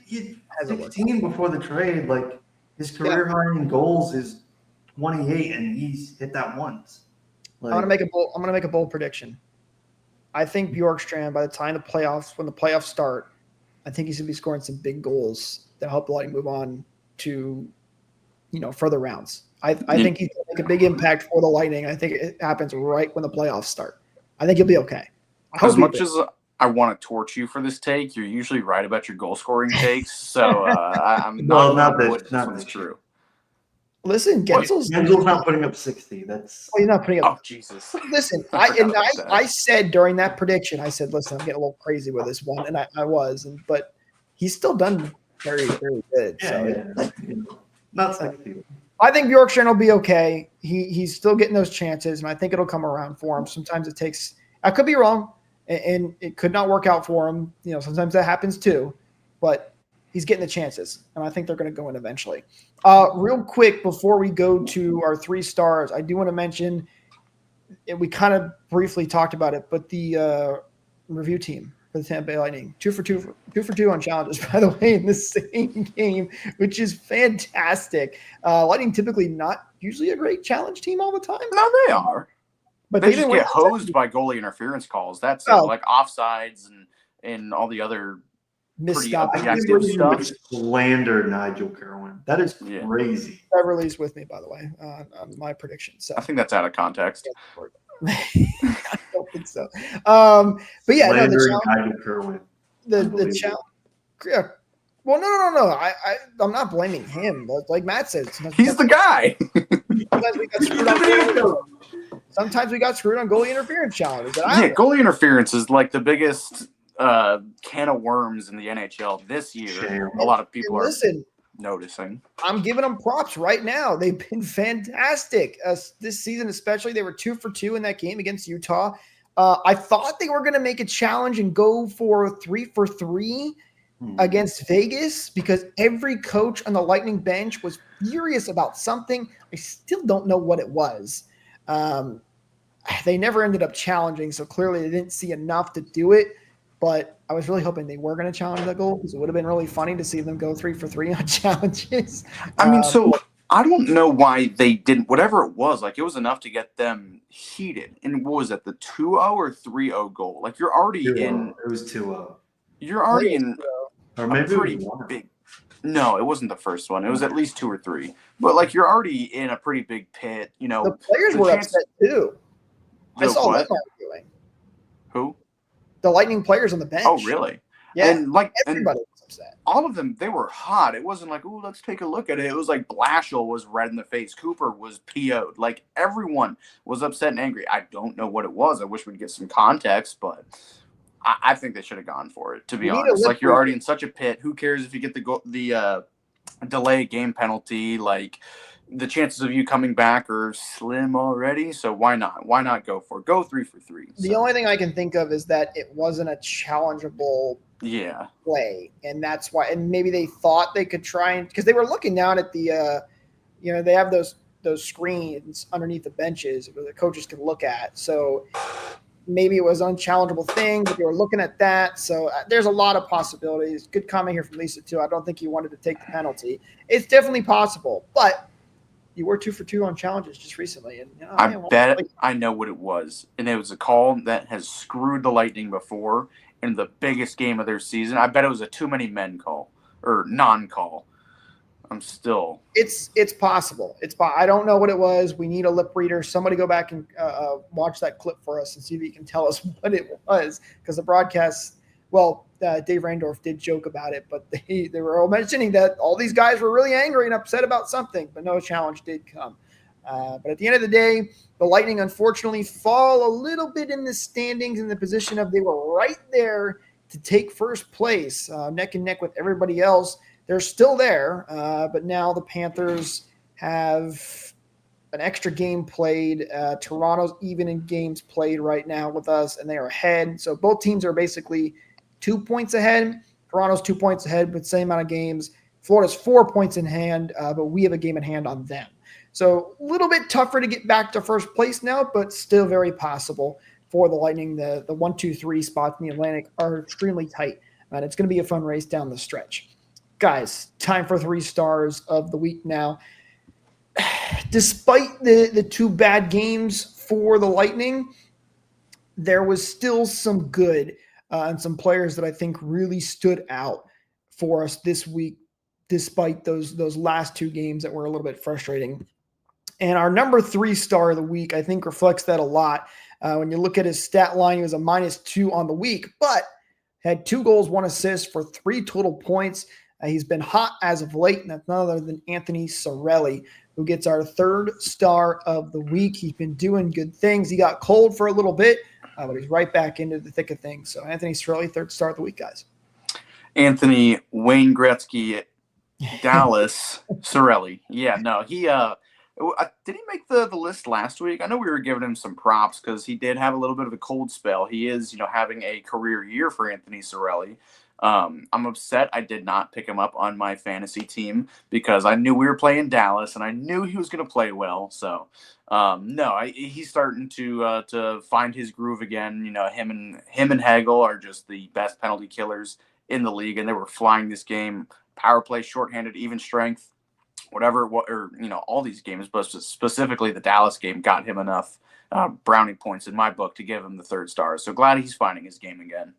He 16 before the trade. Like his career high in goals is 28, and he's hit that once. Like, I'm gonna make a bold prediction. I think Bjorkstrand, by the time when the playoffs start, I think he's gonna be scoring some big goals that help the Lightning move on to, further rounds. I think he's gonna make a big impact for the Lightning. I think it happens right when the playoffs start. I think he'll be okay. As much as I want to torch you for this take, you're usually right about your goal scoring takes. So I'm not that's true. Listen, Gensel's not putting up 60. That's he's not putting up. Oh Jesus! Listen, I said during that prediction, I said, listen, I'm getting a little crazy with this one, and I was, but he's still done very, very good. Not 60. I think Bjorkstrand will be okay. He's still getting those chances, and I think it'll come around for him. Sometimes it takes. I could be wrong, and it could not work out for him. Sometimes that happens too, but he's getting the chances, and I think they're going to go in eventually. Real quick, before we go to our 3 stars, I do want to mention, and we kind of briefly talked about it, but the review team for the Tampa Bay Lightning, 2 for 2 on challenges, by the way, in the same game, which is fantastic. Lightning typically not usually a great challenge team all the time. No, they are. But they just get hosed by goalie interference calls. That's like offsides and all the other pretty objective stuff. Slander Nigel Kerwin. That is crazy. Beverly's with me, by the way, on my prediction. So I think that's out of context. I don't think so. But yeah, Nigel Kerwin. The challenge. Yeah. Well, no. I'm not blaming him. But like Matt said, he's the guy. Sometimes we got screwed on goalie interference challenges. Goalie interference is like the biggest can of worms in the NHL this year. A lot of people are noticing. I'm giving them props right now. They've been fantastic this season, especially. They were 2 for 2 in that game against Utah. I thought they were going to make a challenge and go for 3 for 3 against Vegas because every coach on the Lightning bench was furious about something. I still don't know what it was. They never ended up challenging, so clearly they didn't see enough to do it. But I was really hoping they were going to challenge that goal because it would have been really funny to see them go 3 for 3 on challenges. I mean, so I don't know why they didn't. Whatever it was, like it was enough to get them heated. And what was it, the 2-0 or 3-0 goal? Like you're already in. It was 2-0. You're already in. Or maybe pretty big. No, it wasn't the first one. It was at least 2 or 3. But like you're already in a pretty big pit. The players were upset too. I saw them arguing. Who? The Lightning players on the bench. Oh, really? Yeah. And everybody was upset. All of them, they were hot. It wasn't like, oh, let's take a look at it. It was like Blashill was red in the face. Cooper was PO'd. Like everyone was upset and angry. I don't know what it was. I wish we'd get some context, but I think they should have gone for it, to be honest. Like you're already in such a pit. Who cares if you get the delay game penalty? Like the chances of you coming back are slim already. So why not? Why not go for it? Go 3 for 3. The only thing I can think of is that it wasn't a challengeable play. And that's why, and maybe they thought they could try and, because they were looking down at the, they have those screens underneath the benches where the coaches can look at. So maybe it was an unchallengeable thing, but they were looking at that. So there's a lot of possibilities. Good comment here from Lisa too. I don't think he wanted to take the penalty. It's definitely possible, but you were 2 for 2 on challenges just recently. And I bet I know what it was. And it was a call that has screwed the Lightning before in the biggest game of their season. I bet it was a too many men call or non-call. I'm still. It's possible. I don't know what it was. We need a lip reader. Somebody go back and watch that clip for us and see if you can tell us what it was. Because the broadcast, Dave Randorf did joke about it, but they were all mentioning that all these guys were really angry and upset about something, but no challenge did come. But at the end of the day, the Lightning unfortunately fall a little bit in the standings in the position of they were right there to take first place, neck and neck with everybody else. they're still there, but now the Panthers have an extra game played. Toronto's even in games played right now with us, and they are ahead. So both teams are basically 2 points ahead. Toronto's 2 points ahead with the same amount of games. Florida's 4 points in hand, but we have a game in hand on them. So a little bit tougher to get back to first place now, but still very possible for the Lightning. The 1, 2, 3 spots in the Atlantic are extremely tight, and it's going to be a fun race down the stretch. Guys, time for 3 stars of the week now. Despite the 2 bad games for the Lightning, there was still some good and some players that I think really stood out for us this week, despite those last 2 games that were a little bit frustrating. And our number 3 star of the week, I think, reflects that a lot. When you look at his stat line, he was a -2 on the week, but had 2 goals, 1 assist for 3 total points. He's been hot as of late, and that's none other than Anthony Cirelli, who gets our 3rd star of the week. He's been doing good things. He got cold for a little bit, but he's right back into the thick of things. So Anthony Cirelli, 3rd star of the week, guys. Anthony Wayne Gretzky, Dallas Cirelli. Yeah, no, he did he make the list last week? I know we were giving him some props because he did have a little bit of a cold spell. He is, having a career year for Anthony Cirelli. I'm upset I did not pick him up on my fantasy team because I knew we were playing Dallas and I knew he was going to play well. So, he's starting to find his groove again. Him and Hagel are just the best penalty killers in the league, and they were flying this game. Power play, shorthanded, even strength, whatever, all these games, but specifically the Dallas game got him enough brownie points in my book to give him the 3rd star. So glad he's finding his game again.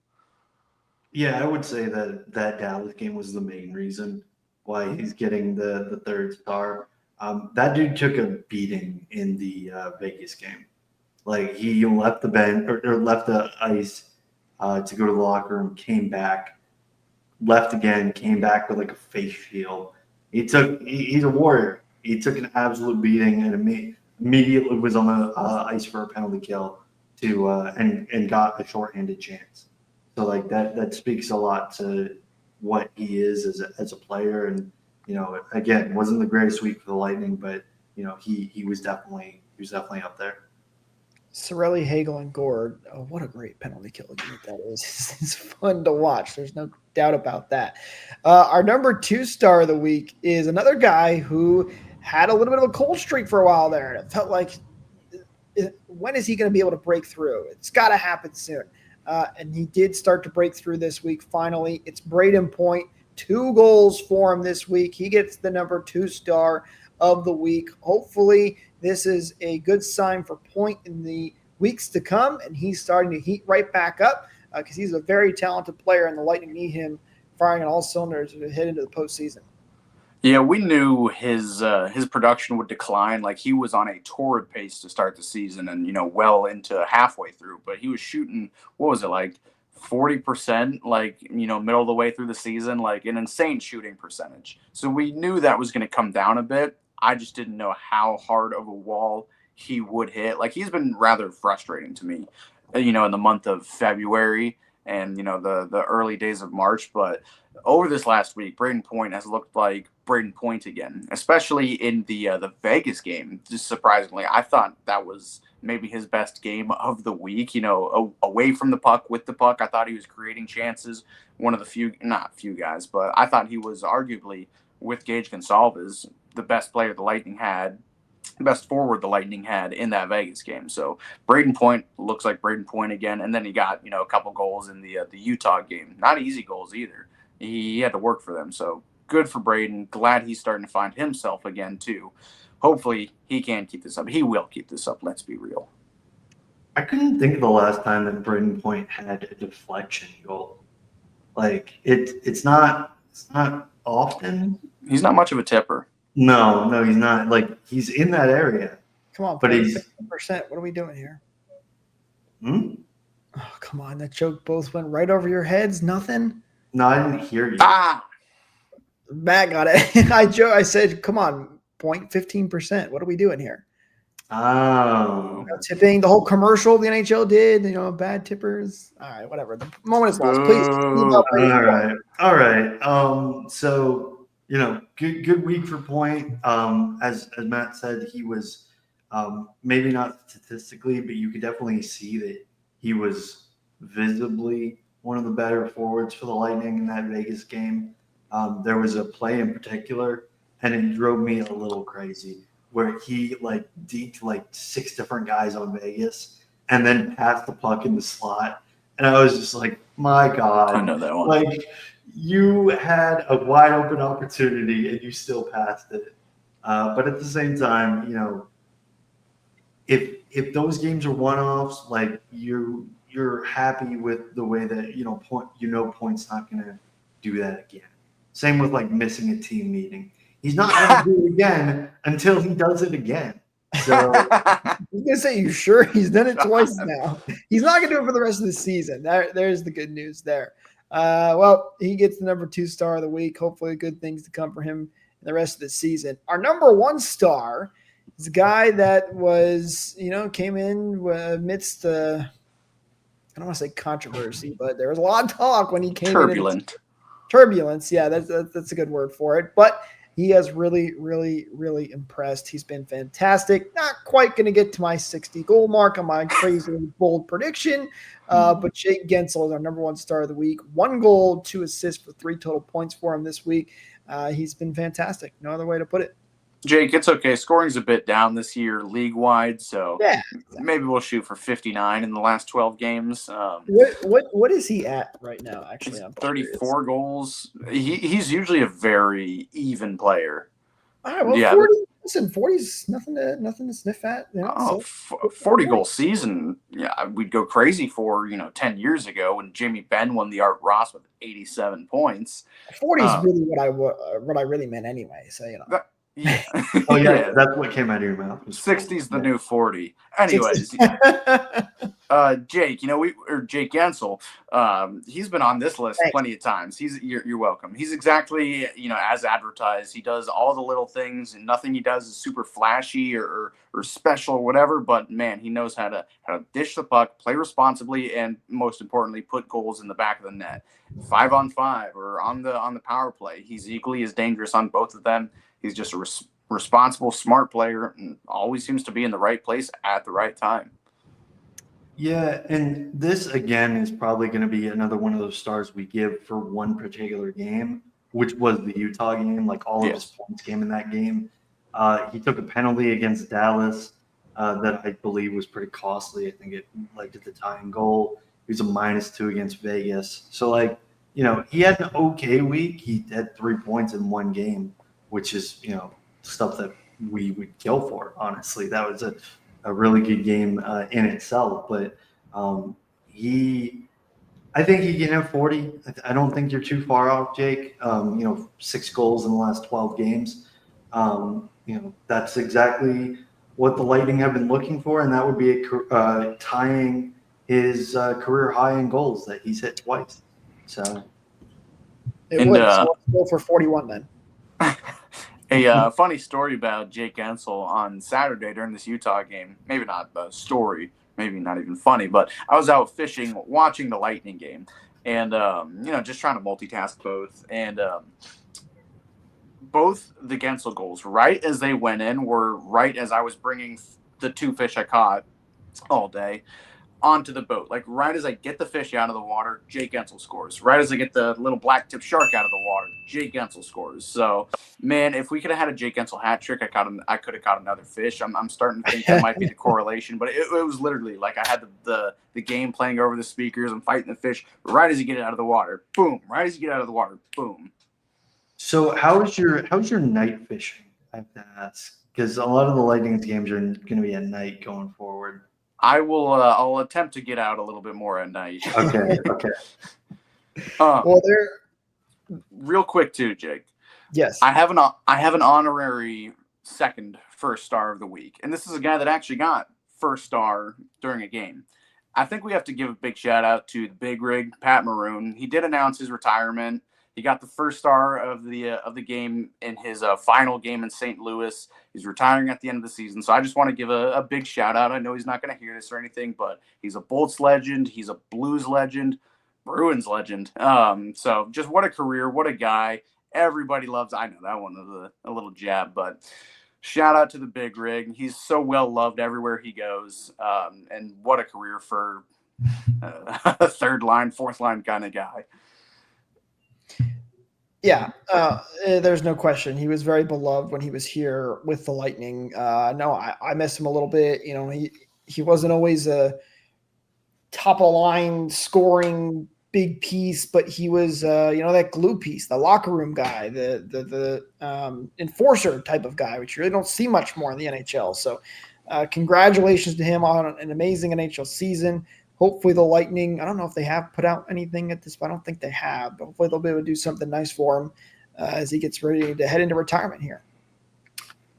Yeah, I would say that Dallas game was the main reason why he's getting the 3rd star. That dude took a beating in the Vegas game. Like, he left the bench or left the ice to go to the locker room, came back, left again, came back with like a face shield. He's a warrior. He took an absolute beating and immediately was on the ice for a penalty kill and got a shorthanded chance. So like that speaks a lot to what he is as a player. And again, wasn't the greatest week for the Lightning, but he was definitely up there. Cirelli, Hagel, and Gord. Oh, what a great penalty kill unit that is. It's fun to watch. There's no doubt about that. Our number 2 star of the week is another guy who had a little bit of a cold streak for a while there. And it felt like, when is he going to be able to break through? It's got to happen soon. And he did start to break through this week. Finally, it's Braden Point. 2 goals for him this week. He gets the number 2 star of the week. Hopefully, this is a good sign for Point in the weeks to come, and he's starting to heat right back up because he's a very talented player, and the Lightning need him firing on all cylinders to head into the postseason. Yeah, we knew his production would decline. Like, he was on a torrid pace to start the season and, well into halfway through. But he was shooting, what was it, like 40%, middle of the way through the season, like an insane shooting percentage. So we knew that was going to come down a bit. I just didn't know how hard of a wall he would hit. Like, he's been rather frustrating to me, in the month of February and, the early days of March. But over this last week, Braden Point has looked like Braden Point again, especially in the Vegas game. Just surprisingly, I thought that was maybe his best game of the week, away from the puck, with the puck. I thought he was creating chances. One of the not few guys, but I thought he was arguably, with Gage Gonsalves, the best player the Lightning had, best forward the Lightning had in that Vegas game. So Braden Point looks like Braden Point again. And then he got, a couple goals in the Utah game. Not easy goals either. He had to work for them. So good for Braden. Glad he's starting to find himself again too. Hopefully he can keep this up. He will keep this up. Let's be real. I couldn't think of the last time that Braden Point had a deflection goal. Like, it's not often. He's not much of a tipper. No, he's not. Like, he's in that area. Come on, but he's 50%. What are we doing here? Oh, come on. That joke both went right over your heads. Nothing? No, I didn't hear you. Matt got it. I said, come on, Point, 15%. What are we doing here? Oh. Tipping, the whole commercial the NHL did, bad tippers. All right, whatever. The moment is lost. Please. All right. So good week for Point. As Matt said, he was maybe not statistically, but you could definitely see that he was visibly one of the better forwards for the Lightning in that Vegas game. There was a play in particular, and it drove me a little crazy, where he deked 6 different guys on Vegas and then passed the puck in the slot. And I was just like, my God. I know that one. You had a wide open opportunity and you still passed it. But at the same time, if those games are one-offs, you're happy with the way that Point's not going to do that again. Same with missing a team meeting. He's not going to do it again until he does it again. So I was gonna say, you sure? He's done it twice now. He's not gonna do it for the rest of the season. There's the good news there. Well, he gets the number 2 star of the week. Hopefully good things to come for him in the rest of the season. Our number 1 star is a guy that was, came in amidst the, I don't want to say controversy, but there was a lot of talk when he came Turbulent. in. Turbulence. Yeah, that's a good word for it. But he has really, really, really impressed. He's been fantastic. Not quite going to get to my 60 goal mark on my crazy bold prediction, but Jake Gensel is our number 1 star of the week. 1 goal, 2 assists for 3 total points for him this week. He's been fantastic. No other way to put it. Jake, it's okay. Scoring's a bit down this year league-wide, so yeah, maybe we'll shoot for 59 in the last 12 games. What is he at right now, actually? I'm 34 goals. He's usually a very even player. All right, well, 40, listen, 40's nothing to sniff at. 40-goal season, we'd go crazy for, 10 years ago when Jimmy Benn won the Art Ross with 87 points. 40 is really what I really meant anyway, so, Yeah. Oh, yeah, that's what came out of your mouth. 60's the new 40. Anyways, Jake, Jake Gensel, he's been on this list plenty of times. You're welcome. He's exactly, as advertised. He does all the little things, and nothing he does is super flashy or special or whatever. But man, he knows how to dish the puck, play responsibly, and most importantly, put goals in the back of the net. 5-on-5 or on the power play, he's equally as dangerous on both of them. He's just a responsible, smart player and always seems to be in the right place at the right time. Yeah, and this, again, is probably going to be another one of those stars we give for one particular game, which was the Utah game. All of his points came in that game. He took a penalty against Dallas that I believe was pretty costly. I think it led to the tying goal. He was a -2 against Vegas. So, he had an okay week. He had 3 points in one game, which is, stuff that we would kill for, honestly. That was a really good game in itself. But I think he can have 40. I don't think you're too far off, Jake. 6 goals in the last 12 games. That's exactly what the Lightning have been looking for, and that would be tying his career high in goals that he's hit twice. So it would. So let's go for 41 then. A funny story about Jake Gensel on Saturday during this Utah game. Maybe not a story, maybe not even funny, but I was out fishing, watching the Lightning game, and just trying to multitask both. And both the Gensel goals, right as they went in, were right as I was bringing the 2 fish I caught all day onto the boat. Right as I get the fish out of the water, Jake Gensel scores. Right as I get the little black-tip shark out of the water, Jake Gensel scores. So, man, if we could have had a Jake Gensel hat trick, I could have caught another fish. I'm starting to think that might be the correlation, but it was literally I had the game playing over the speakers. I'm fighting the fish. Right as you get it out of the water, boom. Right as you get out of the water, boom. So how's your night fishing? I have to ask, because a lot of the Lightning's games are going to be at night going forward. I'll attempt to get out a little bit more at night. Okay. Well, real quick too, Jake. Yes. I have an honorary first star of the week, and this is a guy that actually got first star during a game. I think we have to give a big shout out to the big rig, Pat Maroon. He did announce his retirement. He got the first star of the game in his final game in St. Louis. He's retiring at the end of the season. So I just want to give a big shout out. I know he's not going to hear this or anything, but he's a Bolts legend. He's a Blues legend, Bruins legend. So just what a career, what a guy. everybody loves. I know that one was a little jab, but shout out to the Big Rig. He's so well loved everywhere he goes, and what a career for a third line, fourth line kind of guy. Yeah, there's no question. He was very beloved when he was here with the Lightning. No, I miss him a little bit. You know, he wasn't always a top of the line scoring big piece, but he was that glue piece, the locker room guy, the enforcer type of guy, which you really don't see much more in the NHL. So congratulations to him on an amazing NHL season. Hopefully the Lightning, I don't know if they have put out anything at this, but I don't think they have, but hopefully they'll be able to do something nice for him as he gets ready to head into retirement here.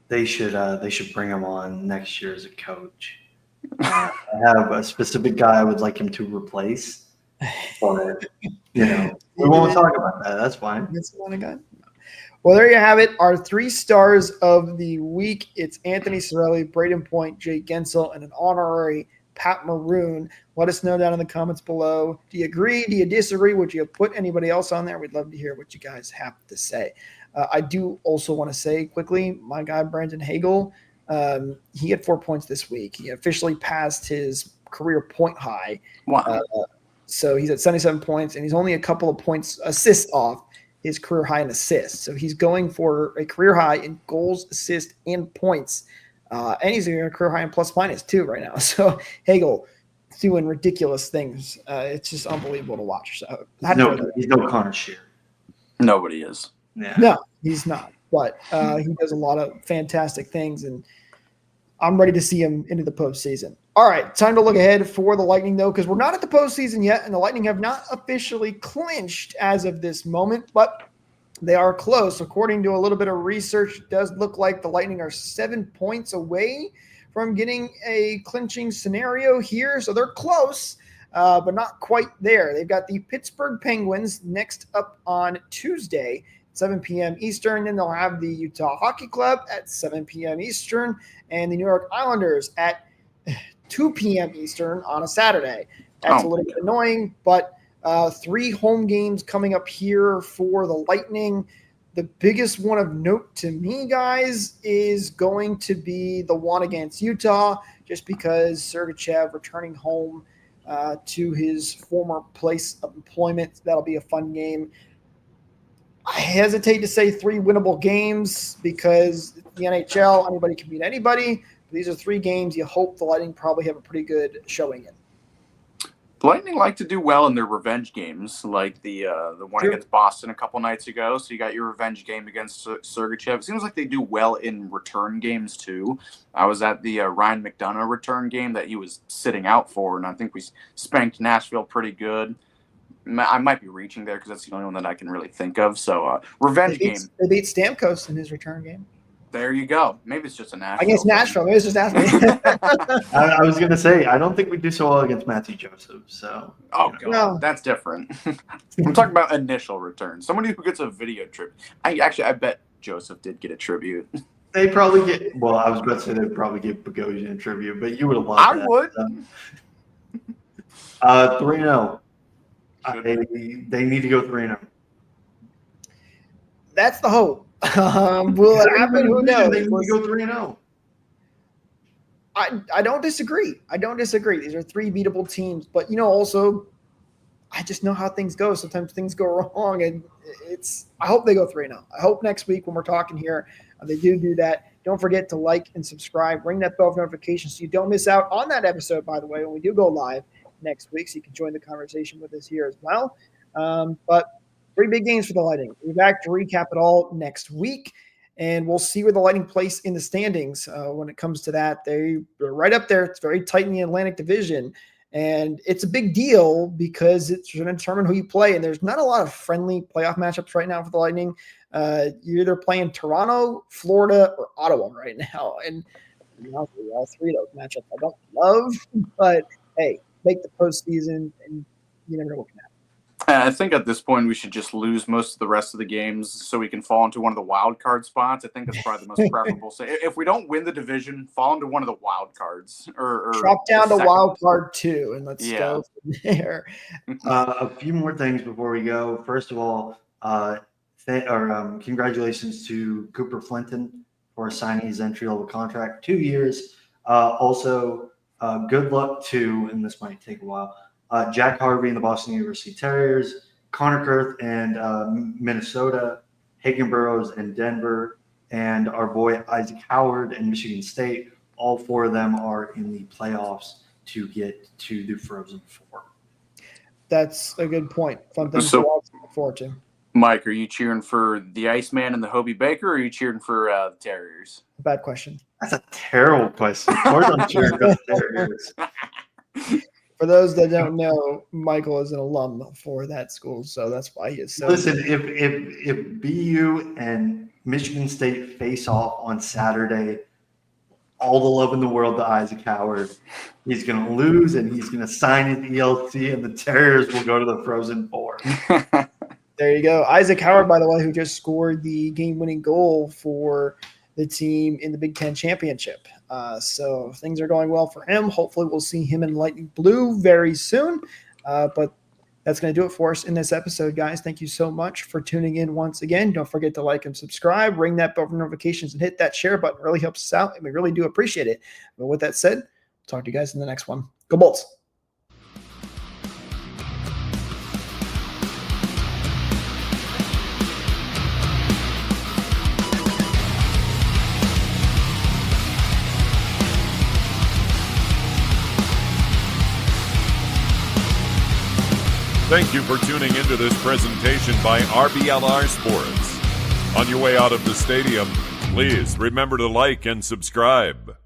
They should bring him on next year as a coach. I have a specific guy I would like him to replace. But, we won't talk about that. That's fine. Well, there you have it. Our 3 stars of the week. It's Anthony Cirelli, Braden Point, Jay Gensel, and an honorary Pat Maroon. Let us know down in the comments below. Do you agree? Do you disagree? Would you put anybody else on there? We'd love to hear what you guys have to say. I do also want to say quickly, my guy Brandon Hagel, he had 4 points this week. He officially passed his career point high. Wow. So he's at 77 points, and he's only a couple of points assists off his career high in assists. So he's going for a career high in goals, assists, and points. And he's doing a career high in plus minus too right now. So Hagel doing ridiculous things. It's just unbelievable to watch. So he's no Connor Shear. Nobody is. Yeah. No, he's not. But he does a lot of fantastic things, and I'm ready to see him into the postseason. All right, time to look ahead for the Lightning, though, because we're not at the postseason yet, and the Lightning have not officially clinched as of this moment, but they are close. According to a little bit of research, it does look like the Lightning are 7 points away from getting a clinching scenario here, so they're close, but not quite there. They've got the Pittsburgh Penguins next up on Tuesday, 7 p.m. Eastern. Then they'll have the Utah Hockey Club at 7 p.m. Eastern and the New York Islanders at 2 p.m. Eastern on a Saturday. That's a little bit annoying, but 3 home games coming up here for the Lightning. The biggest one of note to me, guys, is going to be the one against Utah, just because Sergachev returning home to his former place of employment. That'll be a fun game. I hesitate to say 3 winnable games because the NHL, anybody can beat anybody. These are 3 games you hope the Lightning probably have a pretty good showing in. The Lightning like to do well in their revenge games, like the one against Boston a couple nights ago. So you got your revenge game against Sergachev. It seems like they do well in return games too. I was at the Ryan McDonough return game that he was sitting out for, and I think we spanked Nashville pretty good. I might be reaching there because that's the only one that I can really think of. So revenge game. They beat Stamkos in his return game. There you go. Maybe it's just a Nashville. Against Nashville. Maybe it's just Nashville. I was going to say, I don't think we do so well against Matthew Joseph. So. God, that's different. I'm talking about initial return. Somebody who gets a video tribute. I bet Joseph did get a tribute. They probably get. Well, I was about to say they'd probably get Bogosian a tribute, but you would have loved that. I would. 3-0. They need to go 3-0. That's the hope. Will it happen? Who knows? They need to go 3-0. I don't disagree. These are 3 beatable teams, but also, I just know how things go. Sometimes things go wrong, and I hope they go 3-0. I hope next week when we're talking here, they do that. Don't forget to like and subscribe. Ring that bell for notifications so you don't miss out on that episode, by the way, when we do go live next week, so you can join the conversation with us here as well. But 3 big games for the Lightning. We'll be back to recap it all next week, and we'll see where the Lightning place in the standings when it comes to that. They're right up there. It's very tight in the Atlantic Division, and it's a big deal because it's going to determine who you play, and there's not a lot of friendly playoff matchups right now for the Lightning. You're either playing Toronto, Florida, or Ottawa right now, and all 3 of those matchups I don't love, but hey, make the postseason, and you never know what can happen. I think at this point we should just lose most of the rest of the games so we can fall into one of the wild card spots. I think that's probably the most preferable. So if we don't win the division, fall into one of the wild cards or drop down to wild card 2, and let's go from there. A few more things before we go. First of all, congratulations to Cooper Flinton for signing his entry-level contract, 2 years. Also, good luck to, and this might take a while, Jack Harvey and the Boston University Terriers, Connor Kurth and Minnesota, Hagen Burroughs and Denver, and our boy Isaac Howard and Michigan State. All 4 of them are in the playoffs to get to the Frozen Four. That's a good point. Fun thing to look forward to. Mike, are you cheering for the Iceman and the Hobie Baker, or are you cheering for the Terriers? Bad question. That's a terrible question. Of course I'm cheering for the Terriers. For those that don't know, Michael is an alum for that school, so that's why he is so. Listen, if BU and Michigan State face off on Saturday, all the love in the world to Isaac Howard. He's going to lose, and he's going to sign his ELC, and the Terriers will go to the Frozen Four. There you go. Isaac Howard, by the way, who just scored the game-winning goal for the team in the Big Ten Championship. So things are going well for him. Hopefully we'll see him in Lightning Blue very soon. But that's going to do it for us in this episode, guys. Thank you so much for tuning in once again. Don't forget to like and subscribe, ring that bell for notifications, and hit that share button. It really helps us out, and we really do appreciate it. But with that said, talk to you guys in the next one. Go Bolts! Thank you for tuning into this presentation by RBLR Sports. On your way out of the stadium, please remember to like and subscribe.